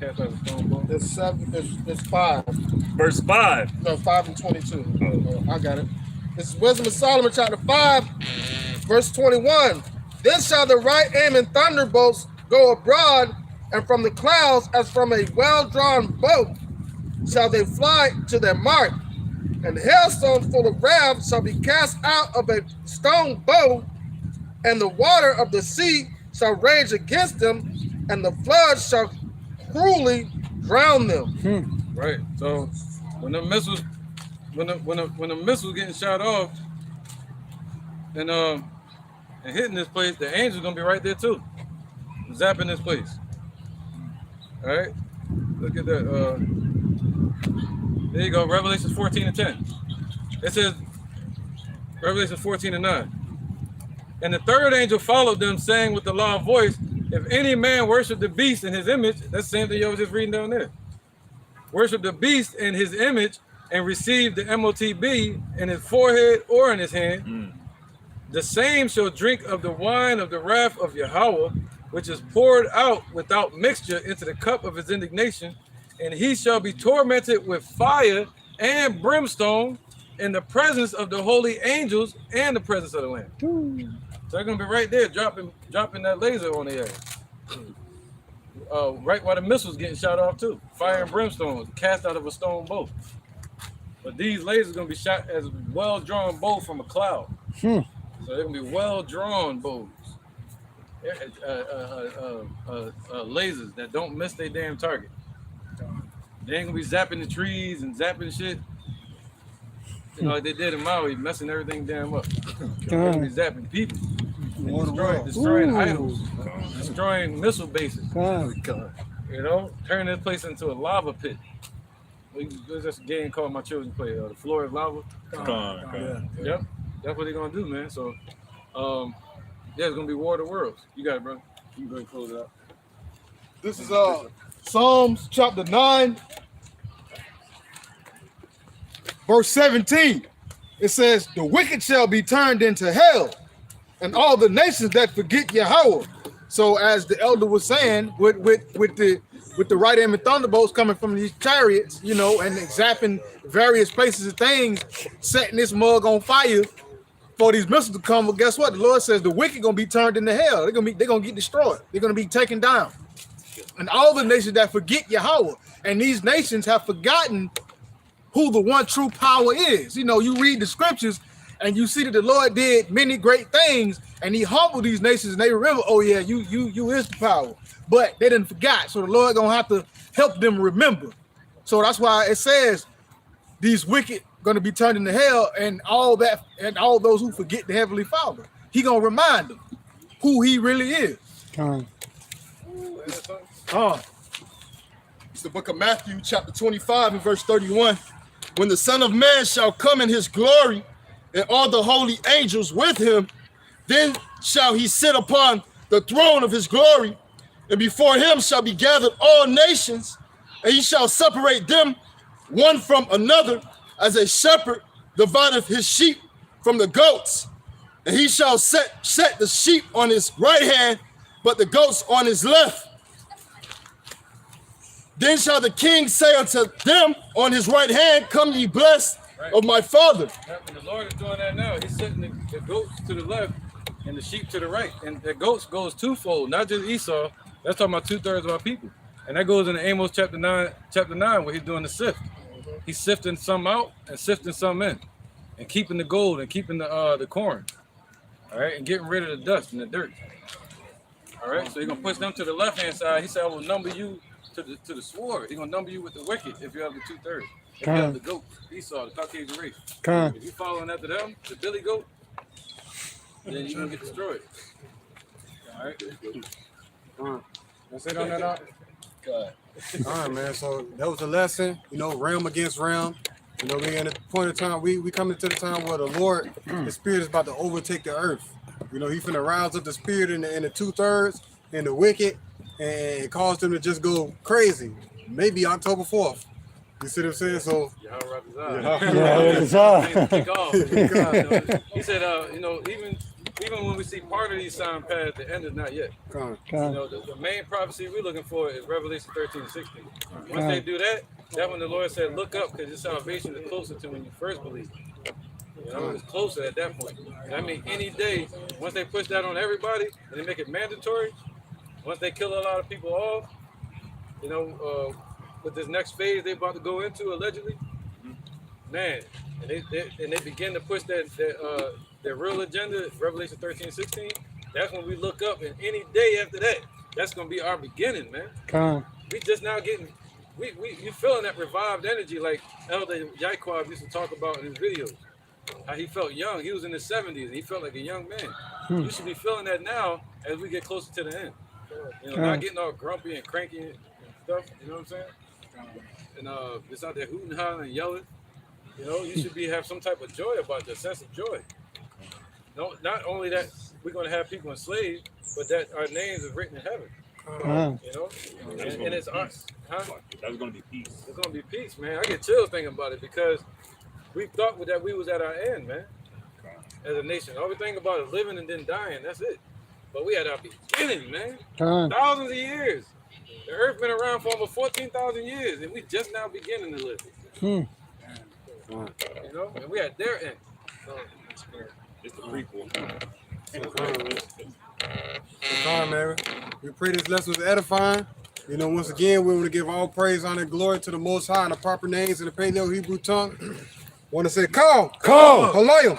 Cast out of a stone bow. It's 7. It's 5. Verse 5. No, 5 and 22. I got it. This is Wisdom of Solomon, chapter 5, verse 21. Then shall the right aiming thunderbolts go abroad, and from the clouds, as from a well-drawn bow, shall they fly to their mark. And the hailstone full of wrath shall be cast out of a stone bow, and the water of the sea shall rage against them, and the flood shall cruelly drown them. Right. So when the missiles, when the missiles getting shot off and hitting this place, the angels gonna be right there too, zapping this place. All right. Look at that. There you go. Revelation 14 and 10. It says Revelation 14 and 9. And the third angel followed them, saying with a loud voice, if any man worship the beast in his image, that's the same thing you was just reading down there. Worship the beast in his image and receive the MOTB in his forehead or in his hand, the same shall drink of the wine of the wrath of Yahweh, which is poured out without mixture into the cup of his indignation, and he shall be tormented with fire and brimstone in the presence of the holy angels and the presence of the Lamb. So they're gonna be right there dropping that laser on the ass. Right while the missiles getting shot off too. Fire and brimstone cast out of a stone bow. But these lasers gonna be shot as well-drawn bow from a cloud. So they're gonna be well-drawn bows. Lasers that don't miss their damn target. They ain't gonna be zapping the trees and zapping shit. You know, like they did in Maui, messing everything damn up. They're gonna be zapping people. Destroying idols, destroying missile bases. You know, turning this place into a lava pit. There's just a game called my children play, the floor is lava. Yep, that's what they're gonna do, man. So, yeah, it's gonna be War of the Worlds. You got it, bro. You can go ahead and close it out. This is Psalms chapter 9, verse 17. It says, the wicked shall be turned into hell, and all the nations that forget Yahweh. So as the elder was saying, with the right aim and thunderbolts coming from these chariots, you know, and zapping various places and things, setting this mug on fire for these missiles to come. But guess what? The Lord says the wicked gonna be turned into hell. They're gonna get destroyed. They're gonna be taken down. And all the nations that forget Yahweh, and these nations have forgotten who the one true power is. You know, you read the scriptures and you see that the Lord did many great things, and he humbled these nations, and they remember, oh yeah, you is the power. But they didn't forget, so the Lord gonna have to help them remember. So that's why it says these wicked gonna be turned into hell, and all that, and all those who forget the Heavenly Father. He gonna remind them who he really is. It's the book of Matthew, chapter 25 and verse 31. When the Son of Man shall come in his glory, and all the holy angels with him, then shall he sit upon the throne of his glory, and before him shall be gathered all nations, and he shall separate them one from another, as a shepherd divideth his sheep from the goats. And he shall set the sheep on his right hand, but the goats on his left. Then shall the king say unto them on his right hand, come ye blessed of my Father. And the Lord is doing that now. He's setting the goats to the left and the sheep to the right. And the goats goes twofold, not just Esau. That's talking about 2/3 of our people. And that goes in Amos chapter 9, where he's doing the sift. He's sifting some out and sifting some in, and keeping the gold and keeping the corn. All right, and getting rid of the dust and the dirt. All right, so he's gonna push them to the left-hand side. He said, I will number you to the sword. He's gonna number you with the wicked if you have the 2/3. If you have the goat, Esau, the Caucasian race. If you following after them, the Billy goat, then you're gonna get destroyed. All right. That's it on that out? All right, man. So that was a lesson, you know, realm against realm. You know, we in a point of time, we coming to the time where the Lord, the Spirit is about to overtake the earth. You know, He's finna rouse up the Spirit in the 2/3 and the wicked and cause them to just go crazy. Maybe October 4th. You see what I'm saying? So He said, you know, even when we see part of these signs past, the end is not yet. You know, the main prophecy we're looking for is Revelation 13 and 16. Once they do that, that's when the Lord said, look up, because your salvation is closer to when you first believed. You know, it's closer at that point. And I mean, any day, once they push that on everybody and they make it mandatory, once they kill a lot of people off, you know, with this next phase they're about to go into, allegedly, man, and they begin to push their real agenda, Revelation 13, 16, that's when we look up, and any day after that, that's going to be our beginning, man. We just now getting, you feeling that revived energy like Elder Yaquab used to talk about in his videos. How he felt young. He was in his 70s, and he felt like a young man. You should be feeling that now as we get closer to the end. You know, not getting all grumpy and cranky and stuff, you know what I'm saying? And just out there hooting, hollering, and yelling. You know, you should have some type of joy about your sense of joy. No, not only that we're going to have people enslaved, but that our names are written in heaven. You know, and it's us. That's going to be peace. It's going to be peace, man. I get chills thinking about it because we thought that we was at our end, man, as a nation. All we think about is living and then dying. That's it. But we had our beginning, man. Thousands of years. The earth been around for over 14,000 years, and we just now beginning to live. You know, and we at their end. So, it's the prequel. Man, we pray this lesson was edifying. You know, once again, we want to give all praise, honor, and glory to the Most High and the proper names in the Paleo Hebrew tongue. Want to say, Call, Halayim,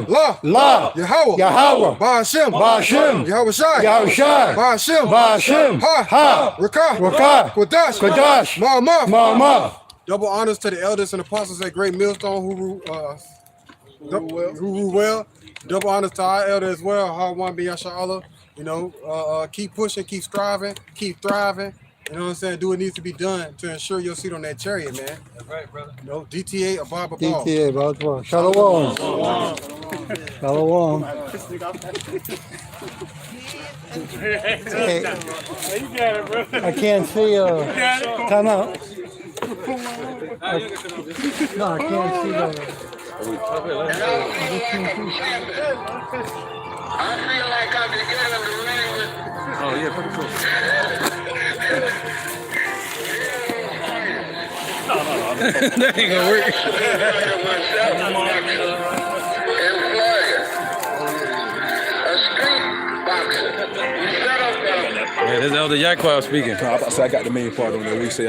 La, Yahweh, Ba'ashem, Yahweh Shai, Ba'ashem, Ha, Rakah, Quadash, Ma'amah. Double honors to the elders and apostles at Great Millstone who rule well. Double honors to our elder as well, Harwan bin Yasha'Allah. You know, keep pushing, keep striving, keep thriving. You know what I'm saying? Do what needs to be done to ensure your seat on that chariot, man. That's right, brother. You know, DTA, Abba Ball. DTA, Abba. Shalom. Shalom. Hey, You got it, bro. I can't see. Time out. No, I can't see that. I feel like I'm beginning to ring with. Oh, yeah, pretty cool. That ain't gonna work. Yeah, this is Elder Yaquab speaking. I got the main part on there. We say